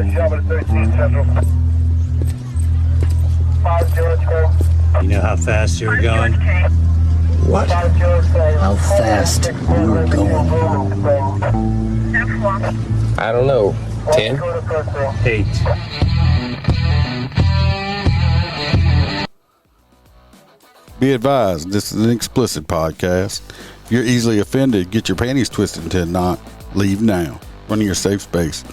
You know how fast you were going? What? How fast you were going? I don't know. 10? 8. Be advised, this is an explicit podcast. If you're easily offended, get your panties twisted into a knot. Leave now. Run to your safe space.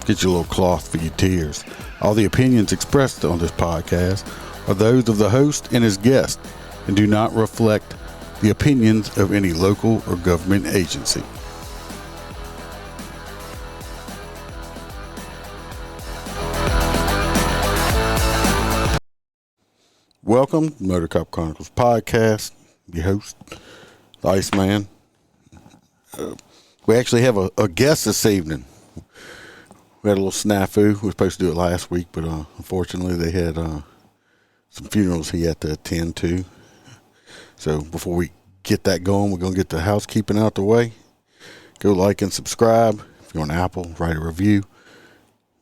Get your little cloth for your tears. All the opinions expressed on this podcast are those of the host and his guest and do not reflect the opinions of any local or government agency. Welcome to Motorcop Chronicles podcast. Your host, the Iceman. We actually have a guest this evening. We had a little snafu. We were supposed to do it last week, but unfortunately they had some funerals he had to attend to. So before we get that going, we're going to get the housekeeping out the way. Go like and subscribe. If you're on Apple, write a review.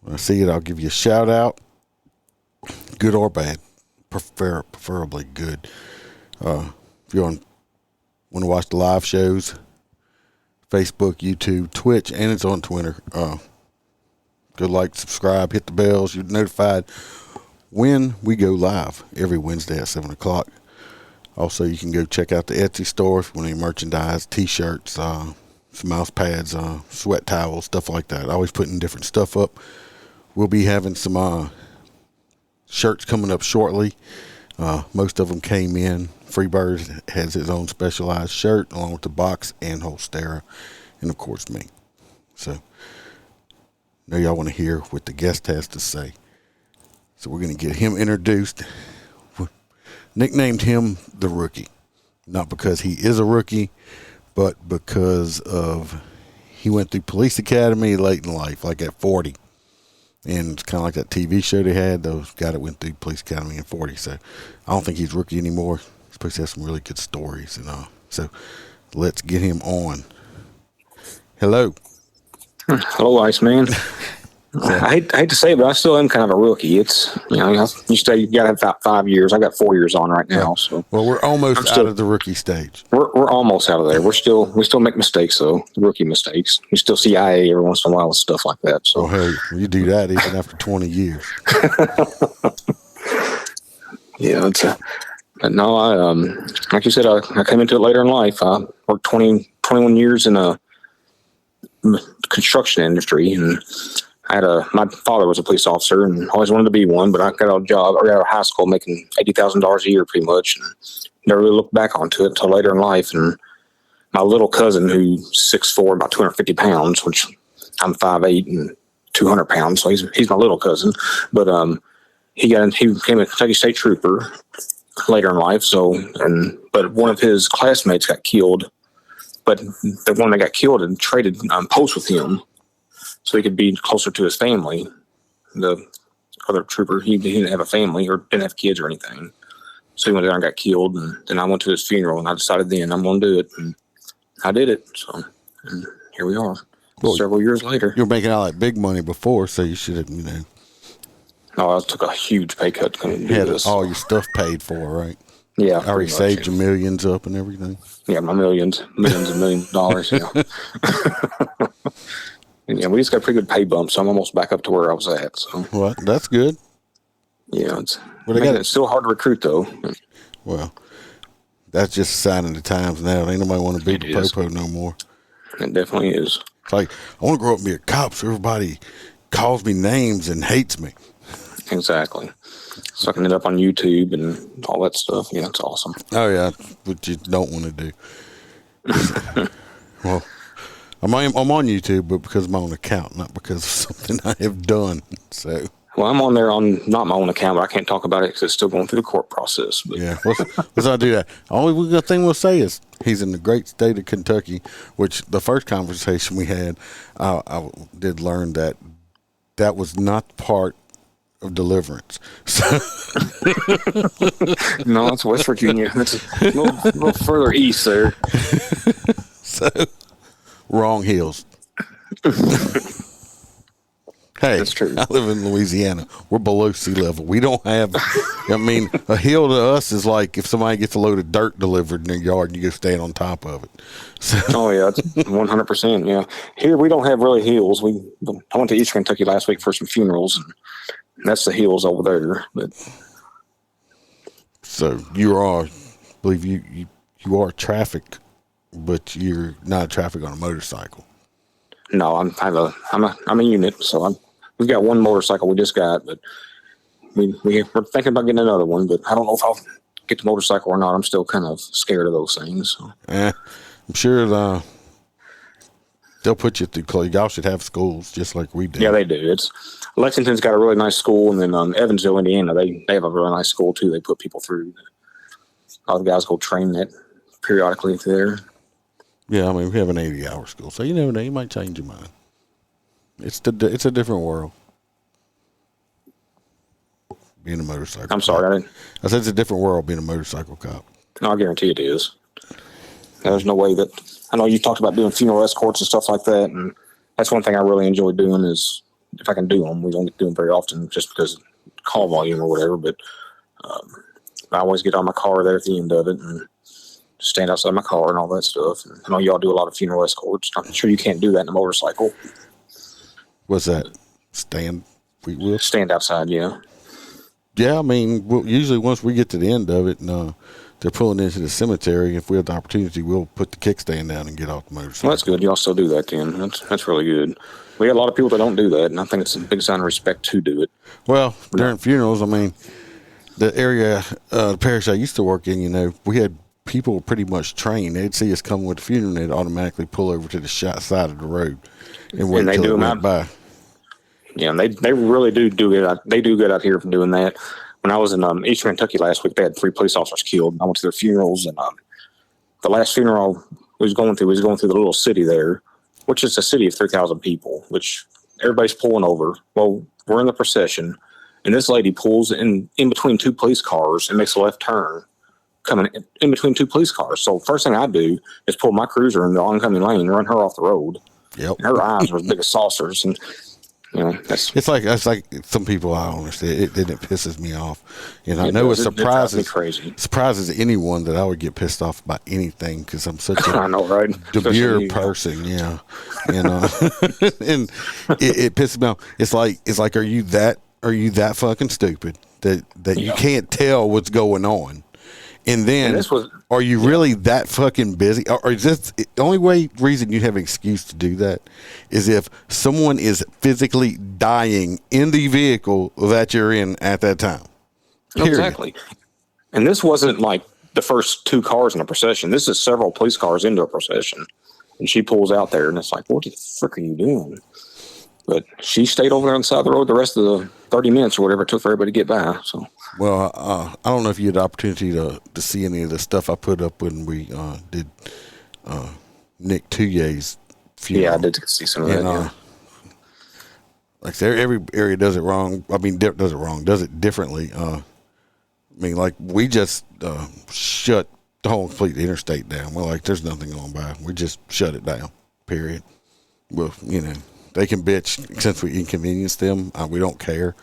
When I see it, I'll give you a shout out. Good or bad. Preferably good. If you want to watch the live shows, Facebook, YouTube, Twitch, and it's on Twitter. Go like, subscribe, hit the bells. You're notified when we go live every Wednesday at 7 o'clock. Also, you can go check out the Etsy store if you want any merchandise, t-shirts, some mouse pads, sweat towels, stuff like that. I always putting different stuff up. We'll be having some shirts coming up shortly. Most of them came in. Freebird has his own specialized shirt along with the box and Holstera, and of course me. So now y'all want to hear what the guest has to say. So we're going to get him introduced. Nicknamed him the Rookie, not because he is a rookie, but because of he went through police academy late in life, like at 40. And it's kind of like that TV show they had, those guy that went through police academy at 40. So I don't think he's rookie anymore. He's supposed to have some really good stories and all. So let's get him on. Hello. Hello, Iceman. I hate to say it, but I still am kind of a rookie. It's, you say you got to have about 5 years. I got 4 years on right now. So well, we're almost out of the rookie stage. We're almost out of there. We still make mistakes though, rookie mistakes. We still see IA every once in a while with stuff like that. So hey, you do that even after 20 years. Yeah, but no, I like you said, I came into it later in life. I worked 21 years in a construction industry, and my father was a police officer and always wanted to be one, but I got out of high school making $80,000 a year pretty much, and never really looked back onto it until later in life. And my little cousin, who's 6'4", about 250 pounds, which I'm 5'8" and 200 pounds, so he's my little cousin. But he became a Kentucky State Trooper later in life. But one of his classmates got killed, but the one that got killed had traded posts with him, so he could be closer to his family. The other trooper, he didn't have a family or didn't have kids or anything. So he went there and got killed. And then I went to his funeral, and I decided then I'm going to do it. And I did it. So and here we are, several years later. You were making out like big money before, so you should have, I took a huge pay cut to come and do had this. all your stuff paid for, right? Yeah. Already saved your millions up and everything. Yeah, my millions and millions of dollars. Yeah. And we just got a pretty good pay bump, so I'm almost back up to where I was at. So, well, that's good. Yeah, it's still hard to recruit though. Well, that's just a sign of the times now. Ain't nobody want to be the popo no more. It definitely is. It's like I want to grow up and be a cop, so everybody calls me names and hates me. Exactly. Sucking it up on YouTube and all that stuff. Yeah, it's awesome. Oh yeah, what you don't want to do. Well, I'm on YouTube, but because of my own account, not because of something I have done. So. Well, I'm on there on not my own account, but I can't talk about it because it's still going through the court process. But. Yeah, let's not do that. Only thing we'll say is he's in the great state of Kentucky, which the first conversation we had, I did learn that was not part of Deliverance. So. No, it's West Virginia. That's a little further east there. So, wrong hills. Hey, That's true. I live in Louisiana. We're below sea level. We don't have, I mean, a hill to us is like if somebody gets a load of dirt delivered in their yard and you go stand on top of it. So, Oh yeah, it's 100%. Yeah, here we don't have really hills. I went to Eastern Kentucky last week for some funerals, and that's the hills over there. But so you are, I believe you are traffic, but you're not traffic on a motorcycle. no, I'm a unit, so we've got one motorcycle we just got, but we're thinking about getting another one, but I don't know if I'll get the motorcycle or not. I'm still kind of scared of those things. So. I'm sure they'll put you through. Y'all should have schools just like we do. Yeah, they do. Lexington's got a really nice school, and then Evansville, Indiana, they have a really nice school too. They put people through. All the guys go train that periodically there. Yeah, I mean we have an 80-hour school, so you never know. You might change your mind. It's a different world. Being a motorcycle. I'm sorry, I said it's a different world being a motorcycle cop. No, I guarantee it is. There's no way that I know you talked about doing funeral escorts and stuff like that, and that's one thing I really enjoy doing is if I can do them. We don't get to do them very often just because of call volume or whatever, but I always get on my car there at the end of it and stand outside my car and all that stuff. And I know y'all do a lot of funeral escorts. I'm sure you can't do that in a motorcycle. What's that? Stand? We will stand outside, yeah. Yeah, I mean, usually once we get to the end of it and they're pulling into the cemetery, if we have the opportunity, we'll put the kickstand down and get off the motorcycle. Well, that's good. Y'all still do that then. That's really good. We got a lot of people that don't do that, and I think it's a big sign of respect to do it. Well, during funerals, I mean, the area, the parish I used to work in, we had people pretty much trained. They'd see us coming with the funeral, and they'd automatically pull over to the side of the road and wait until it went by. Yeah, and they really do good. They do good out here from doing that. When I was in Eastern Kentucky last week, they had 3 police officers killed. I went to their funerals, and the last funeral we was going through the little city there, which is a city of 3,000 people, which everybody's pulling over. Well, we're in the procession, and this lady pulls in between 2 police cars and makes a left turn, coming in between 2 police cars. So first thing I do is pull my cruiser in the oncoming lane and run her off the road. Yep. And her eyes were as big as saucers, and it's like some people I don't understand. It pisses me off, and I know it surprises anyone that I would get pissed off by anything because I'm such a I know, right? demure person. Yeah, and and it pisses me off. It's like are you that fucking stupid that you can't tell what's going on? And then, are you really that fucking busy? Or is this the only reason you have an excuse to do that is if someone is physically dying in the vehicle that you're in at that time. Period. Exactly. And this wasn't like the first 2 cars in a procession. This is several police cars into a procession. And she pulls out there, and it's like, what the frick are you doing? But she stayed over there on the side of the road the rest of the 30 minutes or whatever it took for everybody to get by. So. Well, I don't know if you had the opportunity to see any of the stuff I put up when we did Nick Tuyer's funeral. Yeah, I did see some of that. Yeah. Like I said, every area does it wrong. I mean, does it differently. I mean, like we just shut the whole complete interstate down. We're like, there's nothing going by. We just shut it down. Period. Well, they can bitch since we inconvenience them. We don't care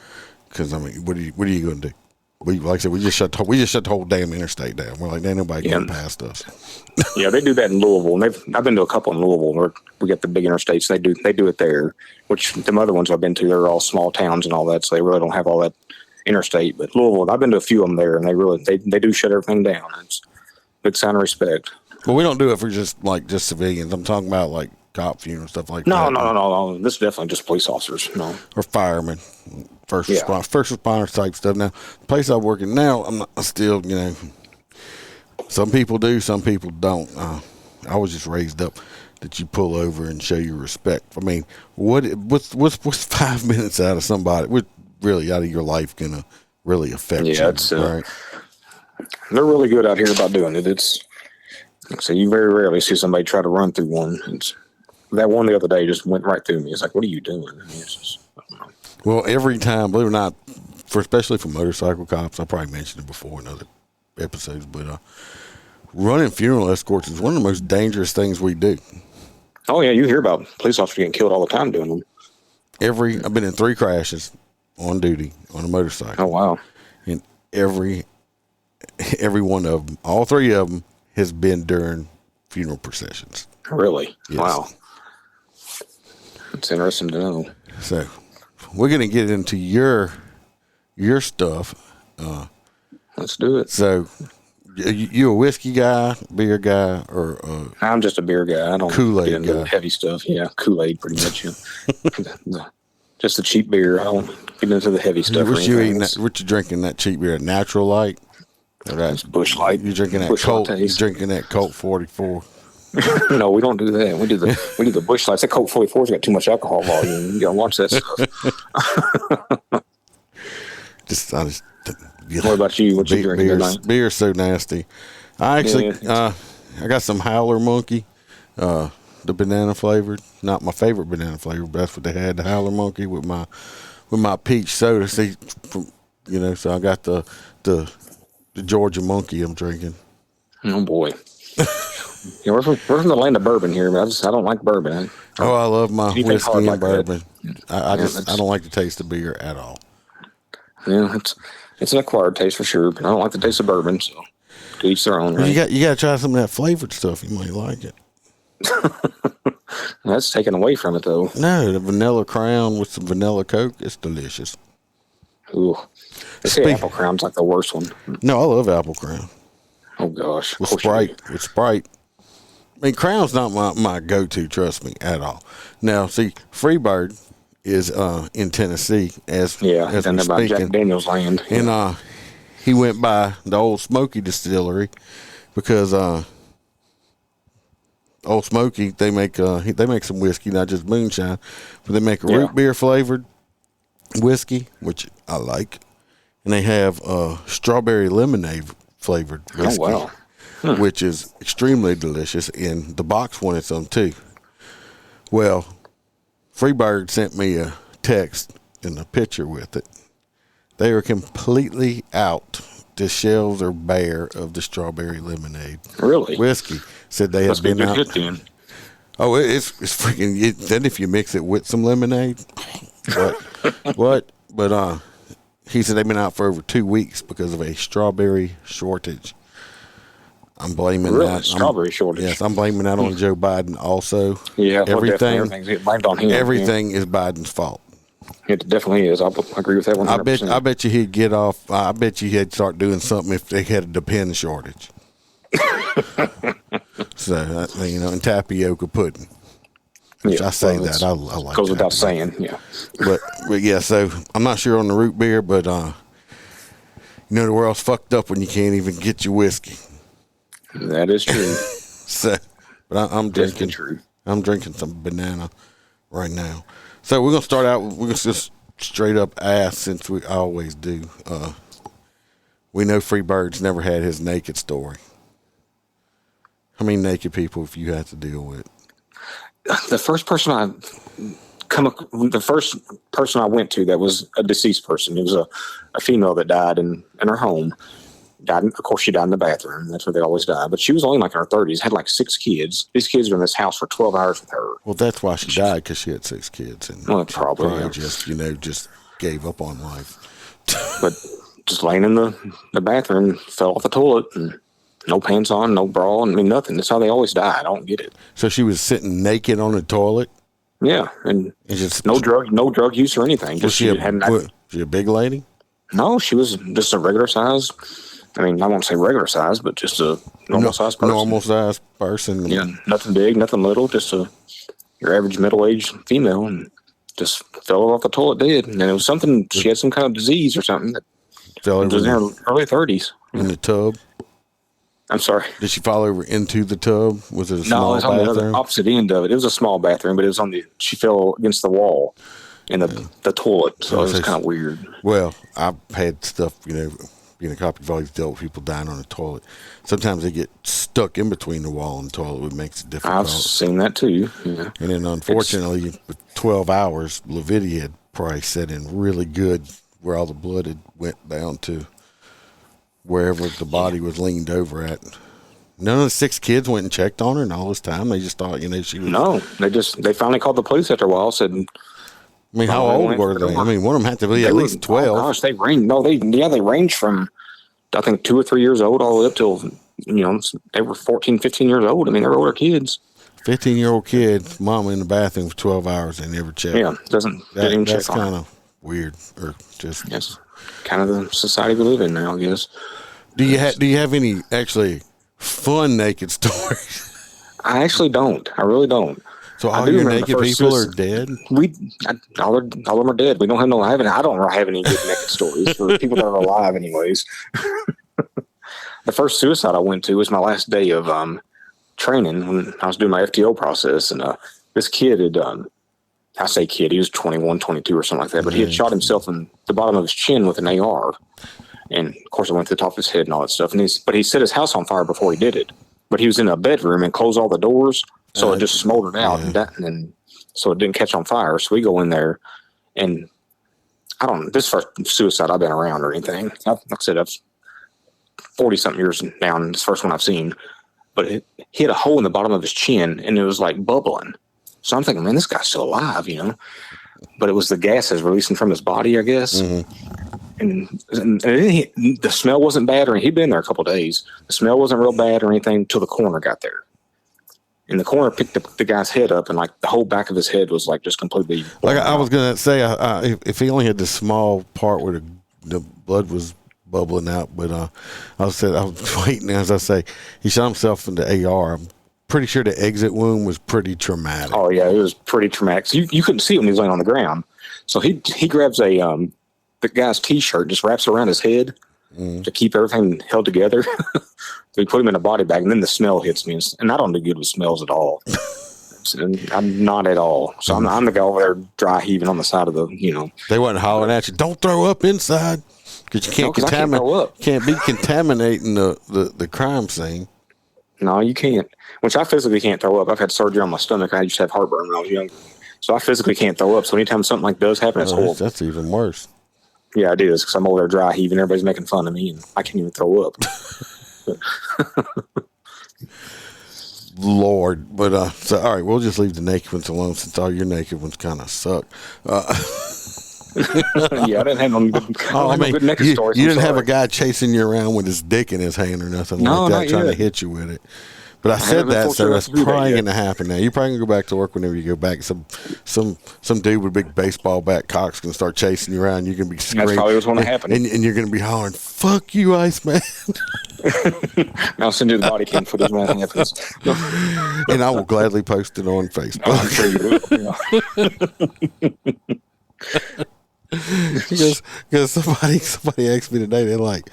because I mean, what are you going to do? Like I said, we just shut the whole damn interstate down. We're like, ain't nobody going past us. Yeah, they do that in Louisville, and I've been to a couple in Louisville where we get the big interstates. They do it there, which the other ones I've been to, they're all small towns and all that, so they really don't have all that interstate. But Louisville, I've been to a few of them there, and they do shut everything down. It's a big sign of respect. Well, we don't do it for just civilians. I'm talking about like cop funeral stuff like that. No. This is definitely just police officers. No, or firemen. First responder type stuff. Now, the place I'm working now, I'm still, some people do, some people don't. I was just raised up that you pull over and show your respect. I mean, what's 5 minutes out of somebody, what's really out of your life gonna really affect you? Yeah, it's right? They're really good out here about doing it. It's like I say, you very rarely see somebody try to run through one. That one the other day just went right through me. It's like, what are you doing? I mean, I don't know. Well, every time, believe it or not, especially for motorcycle cops, I probably mentioned it before in other episodes, but running funeral escorts is one of the most dangerous things we do. Oh, yeah, you hear about police officers getting killed all the time doing them. I've been in 3 crashes on duty on a motorcycle. Oh wow. And every one of them, all 3 of them, has been during funeral processions. Really? Yes. Wow. It's interesting to know. So we're gonna get into your stuff. Let's do it. So you a whiskey guy, beer guy, or I'm just a beer guy. I don't Kool-Aid get into guy. the heavy stuff. Yeah, Kool-Aid pretty much. Yeah. Just the cheap beer. I don't get into the heavy stuff. what you anything. eating? What you drinking? That cheap beer, Natural Light, or It's that Bush Light. you drinking that Bush Colt? You lattes. drinking that Colt 44? No, we don't do that. We do the Bush Lights. That Coke 44's got too much alcohol volume. You gotta watch that stuff. What about you? What you drinking tonight? Beer's so nasty. I actually, I got some Howler Monkey, the banana flavored. Not my favorite banana flavor, but that's what they had. The Howler Monkey with my peach soda. See, so I got the Georgia Monkey I'm drinking. Oh boy. Yeah, we're from the land of bourbon here, but I don't like bourbon. I love my Anything whiskey hard and like that. bourbon. I don't like the taste of beer at all. Yeah, it's an acquired taste for sure, but I don't like the taste of bourbon, so to each their own, right? You got to try some of that flavored stuff. You might like it. That's taken away from it, though. No, the vanilla Crown with some vanilla Coke, it's delicious. Ooh. They say Apple Crown's like the worst one. No, I love Apple Crown. Oh, gosh. With Sprite. I mean, Crown's not my go-to, trust me, at all. Now, see, Freebird is in Tennessee as and we're about Jack speaking. Daniels land. And he went by the Old Smoky Distillery because Old Smoky, they make some whiskey, not just moonshine, but they make a root beer flavored whiskey, which I like, and they have strawberry lemonade flavored whiskey, Oh, wow. which is extremely delicious. And the box wanted some too. Well, Freebird sent me a text and a picture with it. They are completely out. The shelves are bare of the strawberry lemonade. Really? Whiskey. Said they have been out. Good then. Oh, it's freaking. Then if you mix it with some lemonade, what? But he said they've been out for over 2 weeks because of a strawberry shortage. I'm blaming that. Strawberry shortage. Yes, I'm blaming that on Joe Biden also. Yeah, everything's blamed on him. Everything is Biden's fault. It definitely is. I agree with that 100%. I bet you he'd get off. I bet you he'd start doing something if they had a Depend shortage. So and tapioca pudding. Which I say that I like. Goes without saying, yeah. But yeah, so I'm not sure on the root beer, but the world's fucked up when you can't even get your whiskey. That is true. So, but I'm drinking. True. I'm drinking some banana right now. So we're gonna start out. We're gonna just straight up ask, since we always do. We know Freebird's never had his naked story. How many naked people have you had to deal with? The first person I went to that was a deceased person. It was a female that died in her home. Of course, she died in the bathroom. That's where they always die. But she was only like in her 30s, had like 6 kids. These kids were in this house for 12 hours with her. Well, that's why she died, because she had 6 kids. And probably just gave up on life. But just laying in the bathroom, fell off the toilet, and no pants on, no bra, nothing. That's how they always die. I don't get it. So she was sitting naked on the toilet? Yeah, and just no drug use or anything. Was she a big lady? No, she was just a regular size. I won't say regular size, but just a normal size person. Normal size person. Yeah, nothing big, nothing little, just your average middle-aged female, and just fell off the toilet dead. And it was something, she had some kind of disease or something that was in her early 30s. In the tub? I'm sorry. Did she fall over into the tub? Was it a small bathroom? No, it was on the opposite end of it. It was a small bathroom, but it was she fell against the wall in the toilet, so it was kind of weird. Well, I've had stuff, being a cop, you've always dealt with people dying on the toilet. Sometimes they get stuck in between the wall and the toilet, which makes it difficult. I've seen that too. Yeah. And then, unfortunately, with 12 hours, Lavidia had probably set in really good where all the blood had went down to wherever the body was leaned over at. None of the 6 kids went and checked on her, and all this time they just thought, she was. No, they finally called the police after a while. Said I mean, how old were they? I mean, one of them had to be at least 12. Oh gosh, they range. No, they range from, I think, 2 or 3 years old all the way up till, they were 14, 15 years old. I mean, they were older kids. 15-year-old kid, mom in the bathroom for 12 hours and never checked. Yeah, didn't even check on. That's kind of weird, or just. Yes, kind of the society we live in now, I guess. Do you have any actually fun naked stories? I actually don't. I really don't. So all your naked people are dead? All of them are dead. We don't have I don't have any good naked stories for people that are alive anyways. The first suicide I went to was my last day of training when I was doing my FTO process. And this kid had, I say kid, he was 21, 22 or something like that, but he had shot himself in the bottom of his chin with an AR. And of course I went to the top of his head and all that stuff. But he set his house on fire before he did it. But he was in a bedroom and closed all the doors. So it just smoldered out, and so it didn't catch on fire. So we go in there, and this first suicide I've been around or anything. Like I said, I've 40-something years now, and this first one I've seen. But he had a hole in the bottom of his chin, and it was like bubbling. So I'm thinking, man, this guy's still alive, But it was the gases releasing from his body, I guess. Mm-hmm. And the smell wasn't bad, or he'd been there a couple of days. The smell wasn't real bad or anything until the coroner got there. And the coroner picked the guy's head up, and like the whole back of his head was like just completely. Like I was gonna say, if he only had the small part where the blood was bubbling out, but I was waiting. As I say, he shot himself in the AR. I'm pretty sure the exit wound was pretty traumatic. Oh yeah, it was pretty traumatic. So you couldn't see it when he was laying on the ground. So he grabs the guy's T-shirt, just wraps around his head to keep everything held together. So we put him in a body bag, and then the smell hits me, and I don't do good with smells at all. I'm not at all. So I'm the guy over there dry heaving on the side of the, They wasn't hollering at you, don't throw up inside, because you can't be contaminating the crime scene. No, you can't. Which I physically can't throw up. I've had surgery on my stomach. I used to have heartburn when I was younger. So I physically can't throw up. So anytime something like does happen, it's horrible. That's even worse. Yeah, it is, because I'm over there dry heaving. Everybody's making fun of me, and I can't even throw up. Lord, but so all right, we'll just leave the naked ones alone since all your naked ones kind of suck. Yeah, I didn't have no good naked stories. You didn't have a guy chasing you around with his dick in his hand or nothing like that, trying to hit you with it. But I said that, so that's probably going to happen now. You're probably going to go back to work whenever you go back. Some dude with a big baseball bat cock's going to start chasing you around. You're going to be screaming. That's probably what's going to happen. And you're going to be hollering, "Fuck you, Iceman!" I'll send you the body cam footage when it happens. And I will gladly post it on Facebook. Oh, I'm sure you will. Because somebody asked me today, they're like,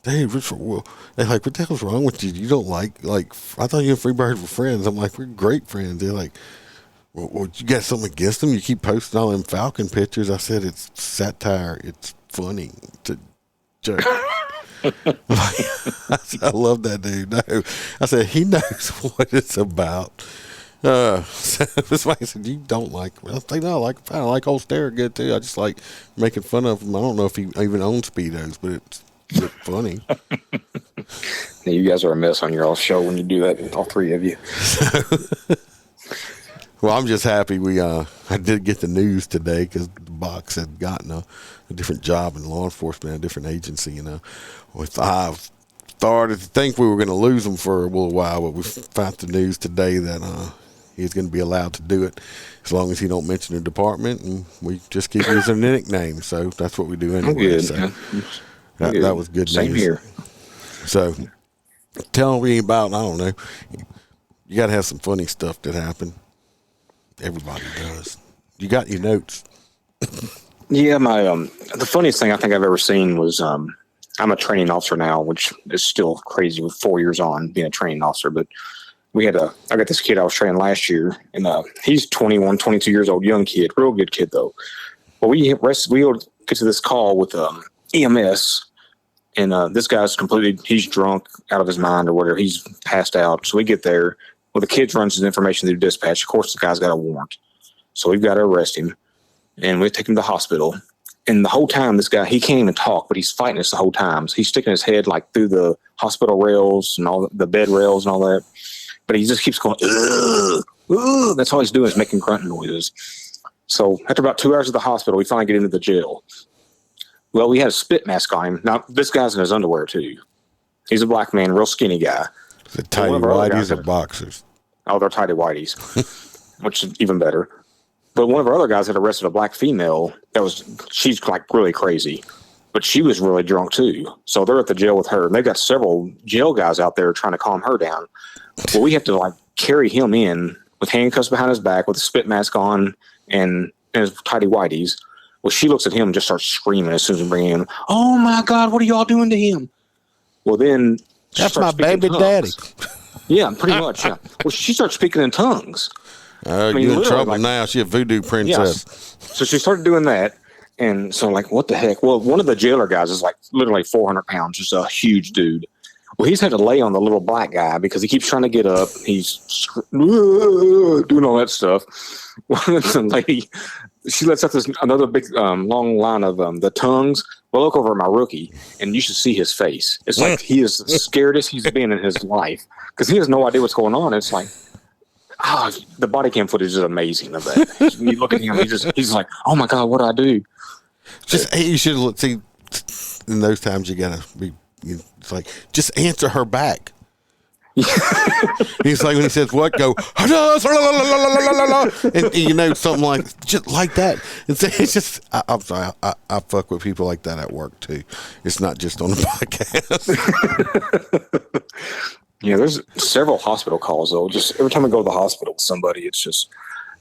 "Dave, they're like, what the hell's wrong with you? You don't like, I thought you and Freebird were friends." I'm like, "We're great friends." They're like, well, you got something against them? You keep posting all them Falcon pictures. I said, it's satire. It's funny. It's a joke. I said, I love that dude. No, I said, he knows what it's about. So somebody said, "You don't like him?" I was like, "No, I like old Stare good too. I just like making fun of him. I don't know if he even owns Speedos, but it's funny." Yeah, you guys are a mess on your all show when you do that, all three of you. Well, I'm just happy I did get the news today, because the box had gotten a different job in law enforcement, a different agency. I started to think we were going to lose him for a little while, but we found the news today that he's going to be allowed to do it as long as he don't mention the department, and we just keep using the nickname. So that's what we do anyway. Good. So that was good news. Same here. So tell me about, I don't know, you got to have some funny stuff that happened. Everybody does. You got your notes? Yeah, my the funniest thing I think I've ever seen was I'm a training officer now, which is still crazy with 4 years on being a training officer. But I got this kid I was training last year, and he's 21, 22 years old, young kid, real good kid though. Well, we get to this call with EMS, and this guy's he's drunk out of his mind or whatever. He's passed out. So we get there. Well, the kid runs his information through dispatch. Of course, the guy's got a warrant. So we've got to arrest him, and we take him to the hospital. And the whole time, this guy, he can't even talk, but he's fighting us the whole time. So he's sticking his head like through the hospital rails and all the bed rails and all that. But he just keeps going, ugh, ugh. That's all he's doing is making grunt noises. So after about 2 hours at the hospital, we finally get into the jail. Well, we had a spit mask on him. Now, this guy's in his underwear, too. He's a black man, real skinny guy. The tidy whities or boxers? Oh, they're tidy whities, which is even better. But one of our other guys had arrested a black female she's like really crazy, but she was really drunk, too. So they're at the jail with her, and they've got several jail guys out there trying to calm her down. Well, we have to like carry him in with handcuffs behind his back with a spit mask on and his tidy whities. Well, she looks at him and just starts screaming as soon as we bring him. Oh my God, what are y'all doing to him? Well, then that's my baby daddy. Yeah, pretty much. Yeah. Well, she starts speaking in tongues. You're in trouble now. She's a voodoo princess. Yeah. So she started doing that. And so I'm like, what the heck? Well, one of the jailer guys is like literally 400 pounds, just a huge dude. Well, he's had to lay on the little black guy because he keeps trying to get up. He's doing all that stuff. Well, the lady, she lets out another big long line of the tongues. Well, look over at my rookie, and you should see his face. It's like he is the scaredest he's been in his life because he has no idea what's going on. It's like, the body cam footage is amazing of that. You look at him, he's like, oh my God, what do I do? You should see. In those times, you gotta be. It's like, just answer her back. He's like, when he says what, go, and something just like that. And so it's just, I'm sorry, I fuck with people like that at work too. It's not just on the podcast. Yeah, there's several hospital calls though. Just every time I go to the hospital with somebody, it's just,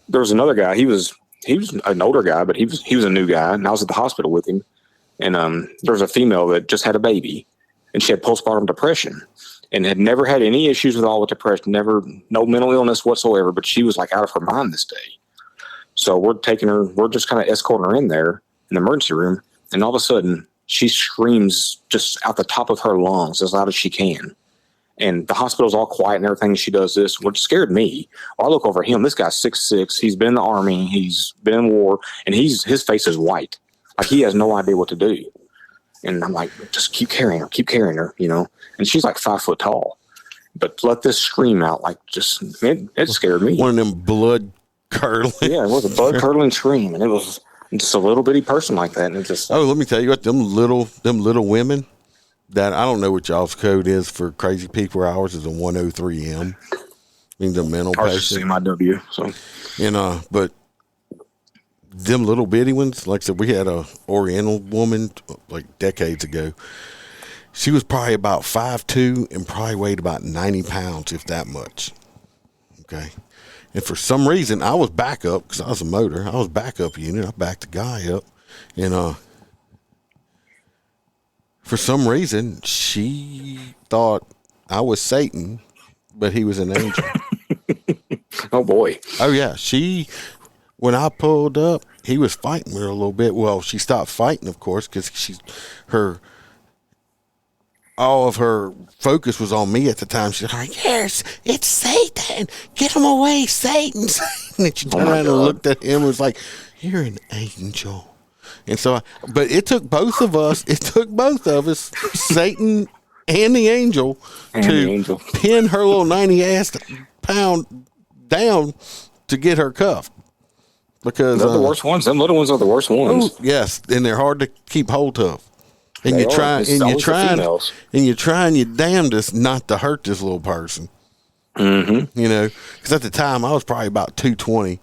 there was another guy. He was an older guy, but he was a new guy, and I was at the hospital with him. And there was a female that just had a baby, and she had postpartum depression and had never had any issues at all with depression, no mental illness whatsoever, but she was like out of her mind this day. So we're just kind of escorting her in there in the emergency room, and all of a sudden she screams just out the top of her lungs as loud as she can. And the hospital's all quiet and everything. She does this, which scared me. Well, I look over him. This guy's 6'6". He's been in the Army. He's been in war, and his face is white. Like he has no idea what to do. And I'm like, just keep carrying her, And she's like 5 foot tall. But let this scream out, like it scared me. One of them blood curdling. Yeah, it was a blood curdling scream, and it was just a little bitty person like that, and it just. Oh, let me tell you what, them little women. That I don't know what y'all's code is for crazy people. Ours is a 103M. Means a mental patient. Ours is CMIW. So, but them little bitty ones, like I said, we had a Oriental woman like decades ago. She was probably about 5'2" and probably weighed about 90 pounds, if that much. Okay. And for some reason, I was backup because I was a motor. I was backup unit. I backed the guy up. And for some reason, she thought I was Satan, but he was an angel. Oh, boy. Oh, yeah. When I pulled up, he was fighting with her a little bit. Well, she stopped fighting, of course, because all of her focus was on me at the time. She's like, yes, it's Satan. Get him away, Satan. And she turned around and looked at him and was like, you're an angel. And so, but it took both of us, Satan and the angel, pin her little 90-pound down to get her cuffed. Because they're the worst ones. Them little ones are the worst ones. Oh, yes, and they're hard to keep hold of. And you're trying your damnedest not to hurt this little person. Mm-hmm. Because at the time I was probably about 220.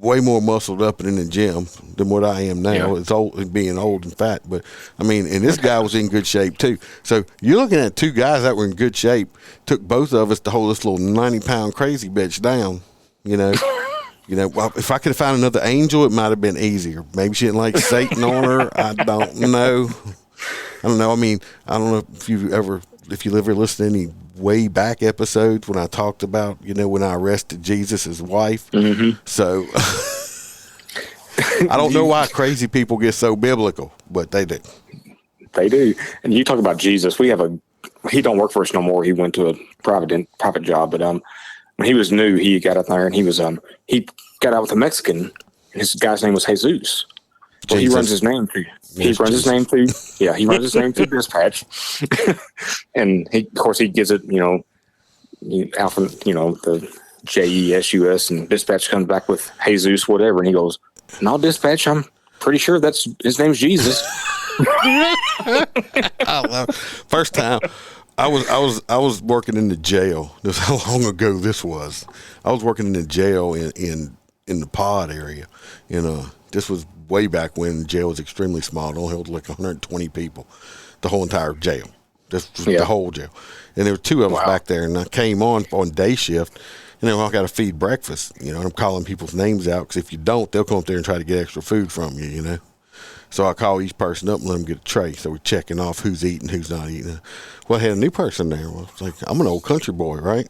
Way more muscled up and in the gym than what I am now. Yeah. It's old, being old and fat, but and this guy was in good shape too. So you're looking at two guys that were in good shape. Took both of us to hold this little 90-pound crazy bitch down. Well, if I could have found another angel, it might have been easier. Maybe she didn't like Satan on her. I don't know. I don't know if you ever listened to any way back episodes when I talked about, when I arrested Jesus' wife. Mm-hmm. So I don't know why crazy people get so biblical, but they do. They do. And you talk about Jesus. He don't work for us no more. He went to a private job, but when he was new, he got up there and he got out with a Mexican, and his guy's name was Jesus. Well, he runs his name through. He runs his name through dispatch, and he gives it, alpha, the Jesus, and dispatch comes back with Jesus, whatever, and he goes, "No, dispatch, I'm pretty sure that's his name's Jesus." I love it. First time I was working in the jail. This is how long ago this was. I was working in the jail in the pod area. This was way back when the jail was extremely small. It only held like 120 people. The whole entire jail. Just the whole jail. And there were two of us back there, and I came on day shift, and then I got to feed breakfast. And I'm calling people's names out, because if you don't, they'll come up there and try to get extra food from you, So I call each person up and let them get a tray. So we're checking off who's eating, who's not eating. Well, I had a new person there. Well, it's like, I'm an old country boy, right?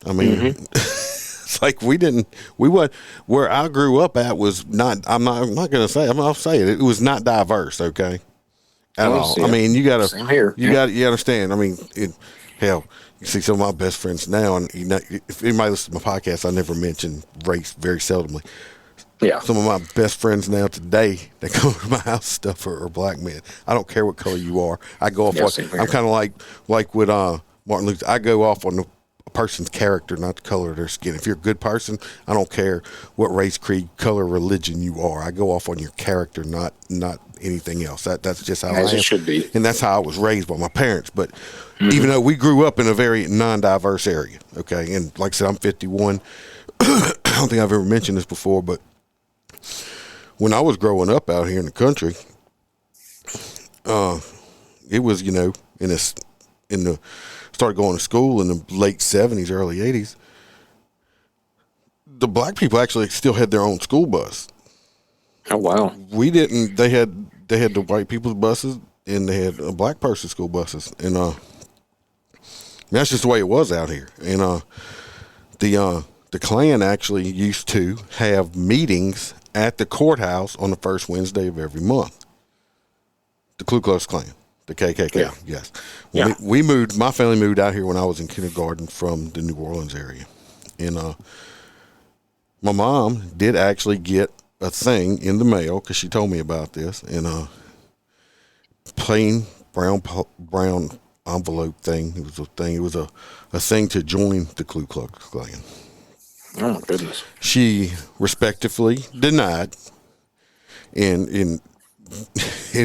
I mean, it's like where I grew up at was not, I'm not going to say, I'll say it. It was not diverse, okay? At all. I mean, you understand. I mean, hell, you see some of my best friends now, and if anybody listens to my podcast, I never mention race very seldomly. Yeah. Some of my best friends now today that come to my house stuff are black men. I don't care what color you are. I go off I'm kind of like with Martin Luther. I go off on a person's character, not the color of their skin. If you're a good person, I don't care what race, creed, color, religion you are. I go off on your character, not anything else. That's just how I am. It should be. And that's how I was raised by my parents. But even though we grew up in a very non-diverse area, okay, and like I said, I'm 51. I don't think I've ever mentioned this before, but when I was growing up out here in the country, it was, started going to school in the late 70s, early 80s. The black people actually still had their own school bus. Oh, wow. We didn't. They had the white people's buses, and they had black person school buses, and that's just the way it was out here. And the Klan actually used to have meetings at the courthouse on the first Wednesday of every month. The Ku Klux Klan, the KKK, yes. We moved. My family moved out here when I was in kindergarten from the New Orleans area, and my mom did actually get a thing in the mail, because she told me about this, and plain brown envelope thing. It was a thing. It was a thing to join the Ku Klux Klan. Oh my goodness. She respectfully denied, and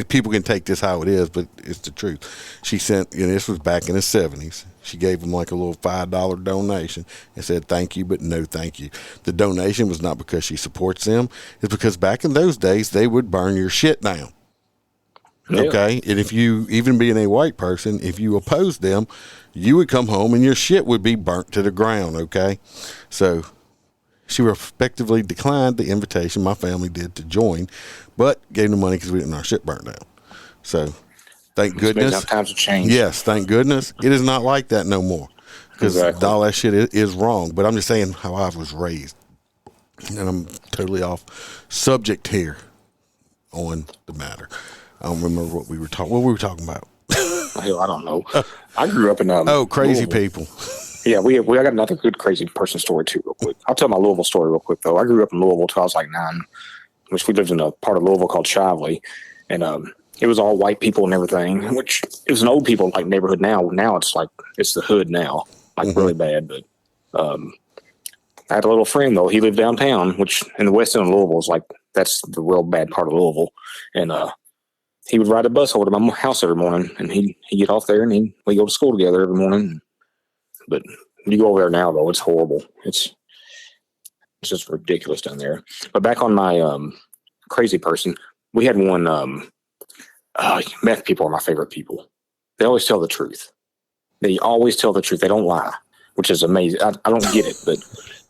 people can take this how it is, but it's the truth. She sent, this was back in the 70s. She gave them like a little $5 donation and said, "Thank you, but no thank you." The donation was not because she supports them. It's because back in those days, they would burn your shit down. Yeah. Okay? And if you, even being a white person, if you opposed them, you would come home and your shit would be burnt to the ground, okay? So she respectively declined the invitation my family did to join, but gave them money because we didn't want our shit burnt down. So thank goodness. Times have changed. Yes, thank goodness. It is not like that no more, because all that shit is wrong. But I'm just saying how I was raised, and I'm totally off subject here on the matter. I don't remember what we were talking about. Hell, I don't know. I grew up in crazy Louisville. People. Yeah, we got another good crazy person story too, real quick. I'll tell my Louisville story real quick though. I grew up in Louisville till I was like 9, which we lived in a part of Louisville called Shively, and it was all white people and everything. Which it was an old people like neighborhood now. Now it's like it's the hood now, like really bad. But I had a little friend though. He lived downtown, which in the west end of Louisville is like that's the real bad part of Louisville, and he would ride a bus over to my house every morning, and he'd get off there, and we go to school together every morning. But you go over there now, though, it's horrible. It's just ridiculous down there. But back on my crazy person, we had one. Meth people are my favorite people. They always tell the truth. They always tell the truth. They don't lie, which is amazing. I don't get it, but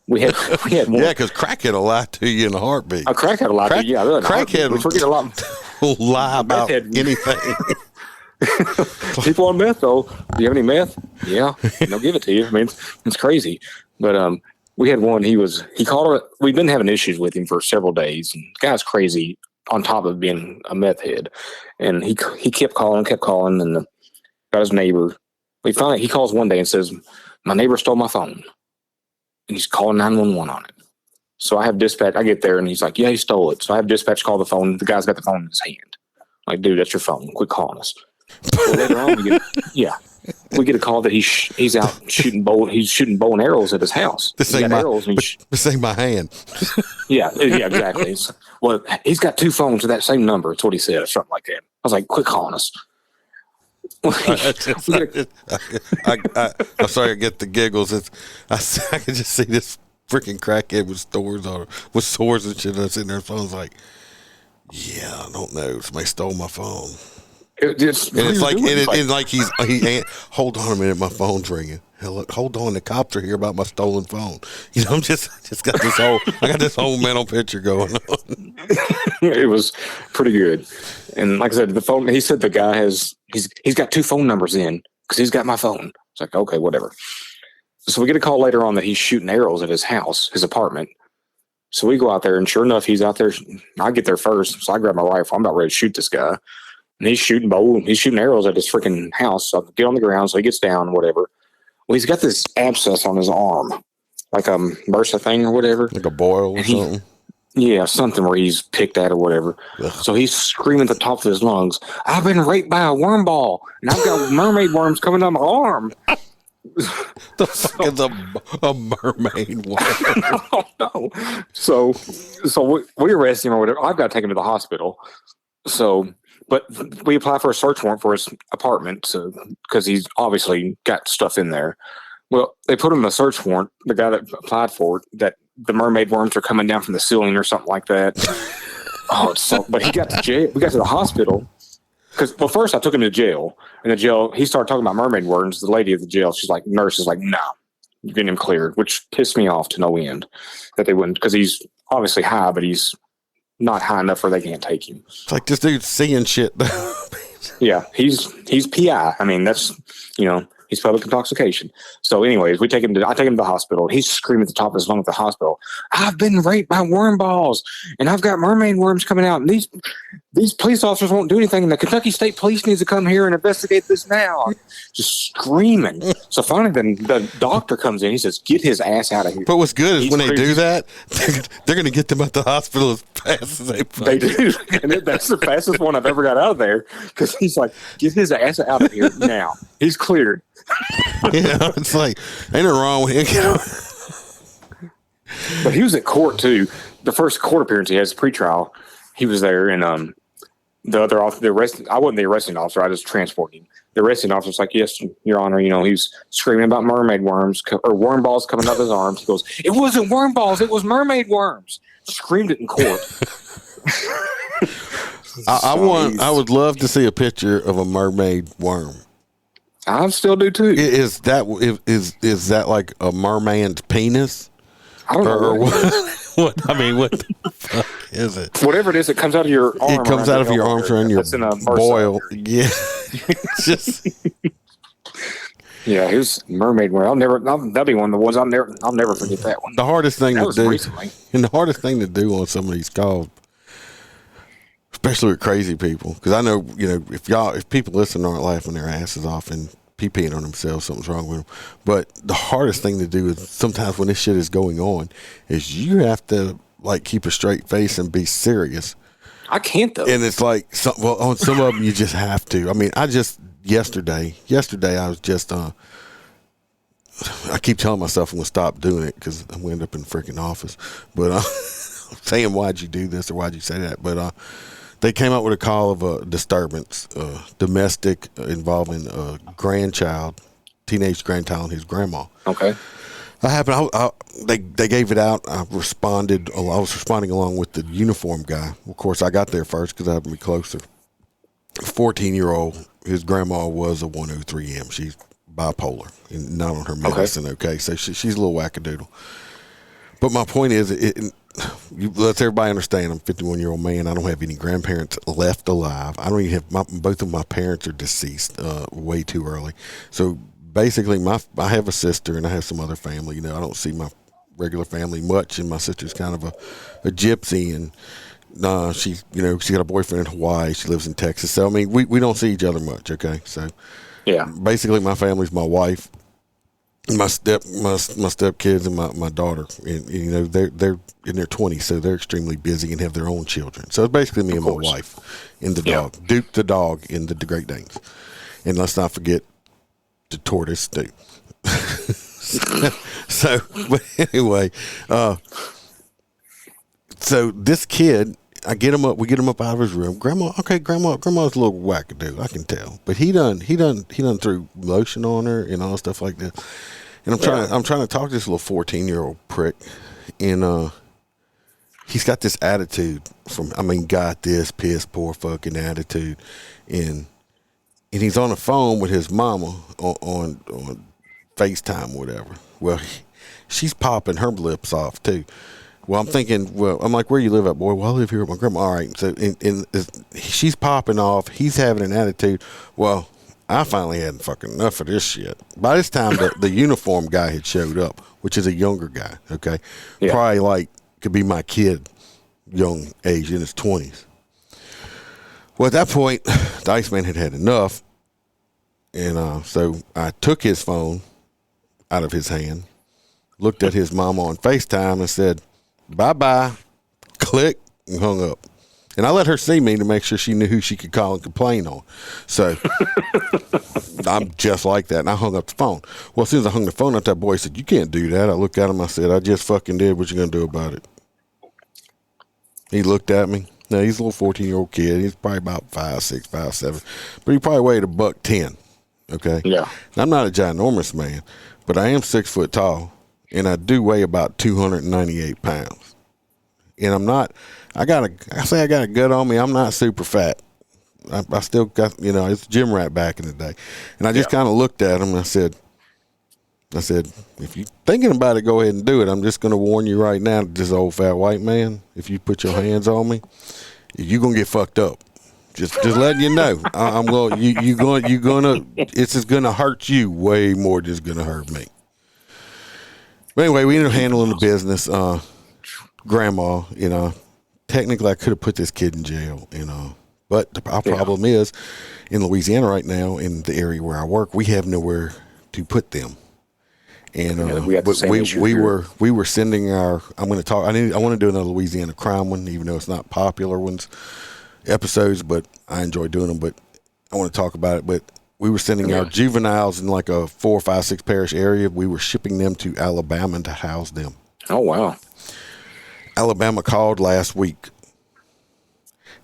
we had one. Yeah, because crackhead will lie to you in a heartbeat. A crackhead will lie to you. Yeah, crackhead we forget a lot. Will lie about anything. People on meth, though. Do you have any meth? Yeah, they'll give it to you. I mean, it's crazy. But we had one. He called it. We've been having issues with him for several days. And the guy's crazy on top of being a meth head. And he kept calling, and got his neighbor. He calls one day and says, "My neighbor stole my phone," and he's calling 911 on it. So I have dispatch. I get there, and he's like, "Yeah, he stole it." So I have dispatch call the phone. The guy's got the phone in his hand. I'm like, "Dude, that's your phone. Quit calling us." So later on, we get a call that he's out shooting bow and arrows at his house. This ain't my hand. Yeah, exactly. Well, he's got 2 phones with that same number. That's what he said, or something like that. I was like, quit calling us. I'm sorry, I get the giggles. I can just see this freaking crackhead with swords and shit that's in there. So I was like, yeah, I don't know. Somebody stole my phone. Hold on a minute, my phone's ringing. Hold on, the cops are here about my stolen phone. You know, I'm just got this whole mental picture going on. It was pretty good. And like I said, the phone, he said the guy he's got 2 phone numbers in because he's got my phone. It's like, okay, whatever. So we get a call later on that he's shooting arrows at his house, his apartment. So we go out there, and sure enough, he's out there. I get there first, so I grab my rifle. I'm about ready to shoot this guy. And he's shooting arrows at his freaking house. So I get on the ground, so he gets down, whatever. Well, he's got this abscess on his arm, like a MRSA thing or whatever. Like a boil or something? Yeah, something where he's picked at or whatever. Ugh. So he's screaming at the top of his lungs, I've been raped by a worm ball, and I've got mermaid worms coming down my arm. The fuck is a mermaid worm? I don't know. So we arrest him or whatever. I've got to take him to the hospital. But we apply for a search warrant for his apartment because he's obviously got stuff in there. Well, they put him in a search warrant, the guy that applied for it, that the mermaid worms are coming down from the ceiling or something like that. But he got to jail. We got to the hospital. First I took him to jail. In the jail, he started talking about mermaid worms. The lady at the jail, nurse is like, no, you're getting him cleared, which pissed me off to no end that they wouldn't, because he's obviously high, but he's not high enough where they can't take him. It's like this dude's seeing shit. Yeah, he's PI. I mean, that's, he's public intoxication. So anyways, I take him to the hospital. He's screaming at the top of his lungs at the hospital, I've been raped by worm balls, and I've got mermaid worms coming out, and these police officers won't do anything, and the Kentucky State Police needs to come here and investigate this now. Just screaming. So finally the doctor comes in. He says, get his ass out of here. But what's good is when they do that, they're going to get them at the hospital as fast as they can. They do. And that's the fastest one I've ever got out of there, because he's like, get his ass out of here now. He's cleared. Yeah, it's like, ain't nothing wrong with him. But he was at court too. The first court appearance he has, pre-trial, he was there, and I wasn't the arresting officer. I just transported him. The arresting officer's like, yes, Your Honor. He was screaming about mermaid worms or worm balls coming out of his arms. He goes, it wasn't worm balls, it was mermaid worms. Screamed it in court. I would love to see a picture of a mermaid worm. I still do too. Is that like a merman's penis? I don't know. Or what? I mean, what the fuck is it? Whatever it is, it comes out of your arm. It comes out of your arms around your boil. Yeah. Just. Yeah, he was mermaid worm. That'll be one of the ones I'll never forget that one. The hardest thing to do, recently. And the hardest thing to do on some of these calls, especially with crazy people, because I know, if people listen aren't laughing their asses off and peeing on themselves, something's wrong with them. But the hardest thing to do is sometimes when this shit is going on is you have to keep a straight face and be serious. I can't though. And it's like, on some of them you just have to. I mean, yesterday I was just, I keep telling myself I'm going to stop doing it because I'm going to end up in the freaking office. But saying, why'd you do this or why'd you say that? But they came out with a call of a disturbance, domestic, involving a teenage grandchild and his grandma. Okay. They gave it out. I was responding along with the uniform guy. Of course, I got there first because I had to be closer. 14-year-old, his grandma was a 103M. She's bipolar and not on her medicine. Okay. So she's a little wackadoodle. But my point is, let everybody understand, I'm a 51-year-old man. I don't have any grandparents left alive. I don't even have both of my parents are deceased way too early. So basically, I have a sister and I have some other family. I don't see my regular family much, and my sister's kind of a gypsy, and she got a boyfriend in Hawaii. She lives in Texas. So I mean, we don't see each other much. Okay, so yeah, basically, my family's my wife, my stepkids, and my daughter. And they're in their 20s, so they're extremely busy and have their own children. So it's basically me and my wife and the dog, Duke the dog, and the Great Danes. And let's not forget the tortoise do. So, but anyway, so this kid, we get him up out of his room. Grandma's a little wackadoo, I can tell. But he done threw lotion on her and all stuff like that. And I'm trying to talk to this little 14-year-old prick, and he's got this attitude got this piss poor fucking attitude, and he's on the phone with his mama on FaceTime, whatever. Well, she's popping her lips off too. Well, I'm thinking, I'm like, where you live at, boy? Well, I live here with my grandma. All right. So she's popping off. He's having an attitude. Well, I finally had fucking enough of this shit. By this time, the uniform guy had showed up, which is a younger guy, okay? Yeah. Probably like, could be my kid, young age, in his 20s. Well, at that point, the Iceman had had enough. And so I took his phone out of his hand, looked at his mama on FaceTime and said, bye-bye, click, and hung up. And I let her see me to make sure she knew who she could call and complain on. So I'm just like that. And I hung up the phone. Well, as soon as I hung the phone up, that boy said, you can't do that. I looked at him. I said, I just fucking did. What you going to do about it? He looked at me. Now, he's a little 14-year-old kid. He's probably about 5'6", 5'7", but he probably weighed $110. Okay? Yeah. And I'm not a ginormous man, but I am 6 foot tall, and I do weigh about 298 pounds. And I'm not, I got a gut on me. I'm not super fat. I still got, it's a gym rat back in the day. And I just kind of looked at him and I said, if you're thinking about it, go ahead and do it. I'm just going to warn you right now, this old fat white man, if you put your hands on me, you're going to get fucked up. Just letting you know. I'm going, it's just going to hurt you way more than it's going to hurt me. But anyway, we ended up handling the business. Grandma, technically I could have put this kid in jail, but our problem is in Louisiana right now, in the area where I work, we have nowhere to put them. And we were sending our, I want to do another Louisiana crime one, even though it's not popular ones episodes, but I enjoy doing them, but I want to talk about it. But we were sending our juveniles in like a 4, 5, 6 parish area. We were shipping them to Alabama to house them. Oh, wow. Alabama called last week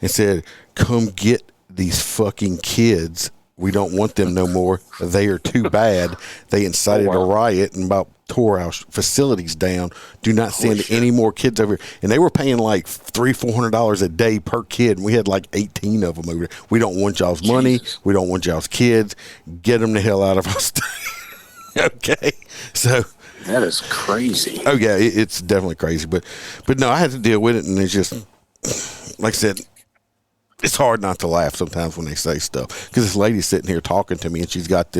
and said, come get these fucking kids. We don't want them no more. They are too bad. They incited a riot and about tore our facilities down. Do not send any more kids over here. And they were paying like $300-$400 a day per kid. And we had like 18 of them over there. We don't want y'all's money. We don't want y'all's kids. Get them the hell out of our state. Okay. So that is crazy. Oh yeah, it's definitely crazy. But no, I had to deal with it, and it's just like I said, it's hard not to laugh sometimes when they say stuff, because this lady's sitting here talking to me, and she's got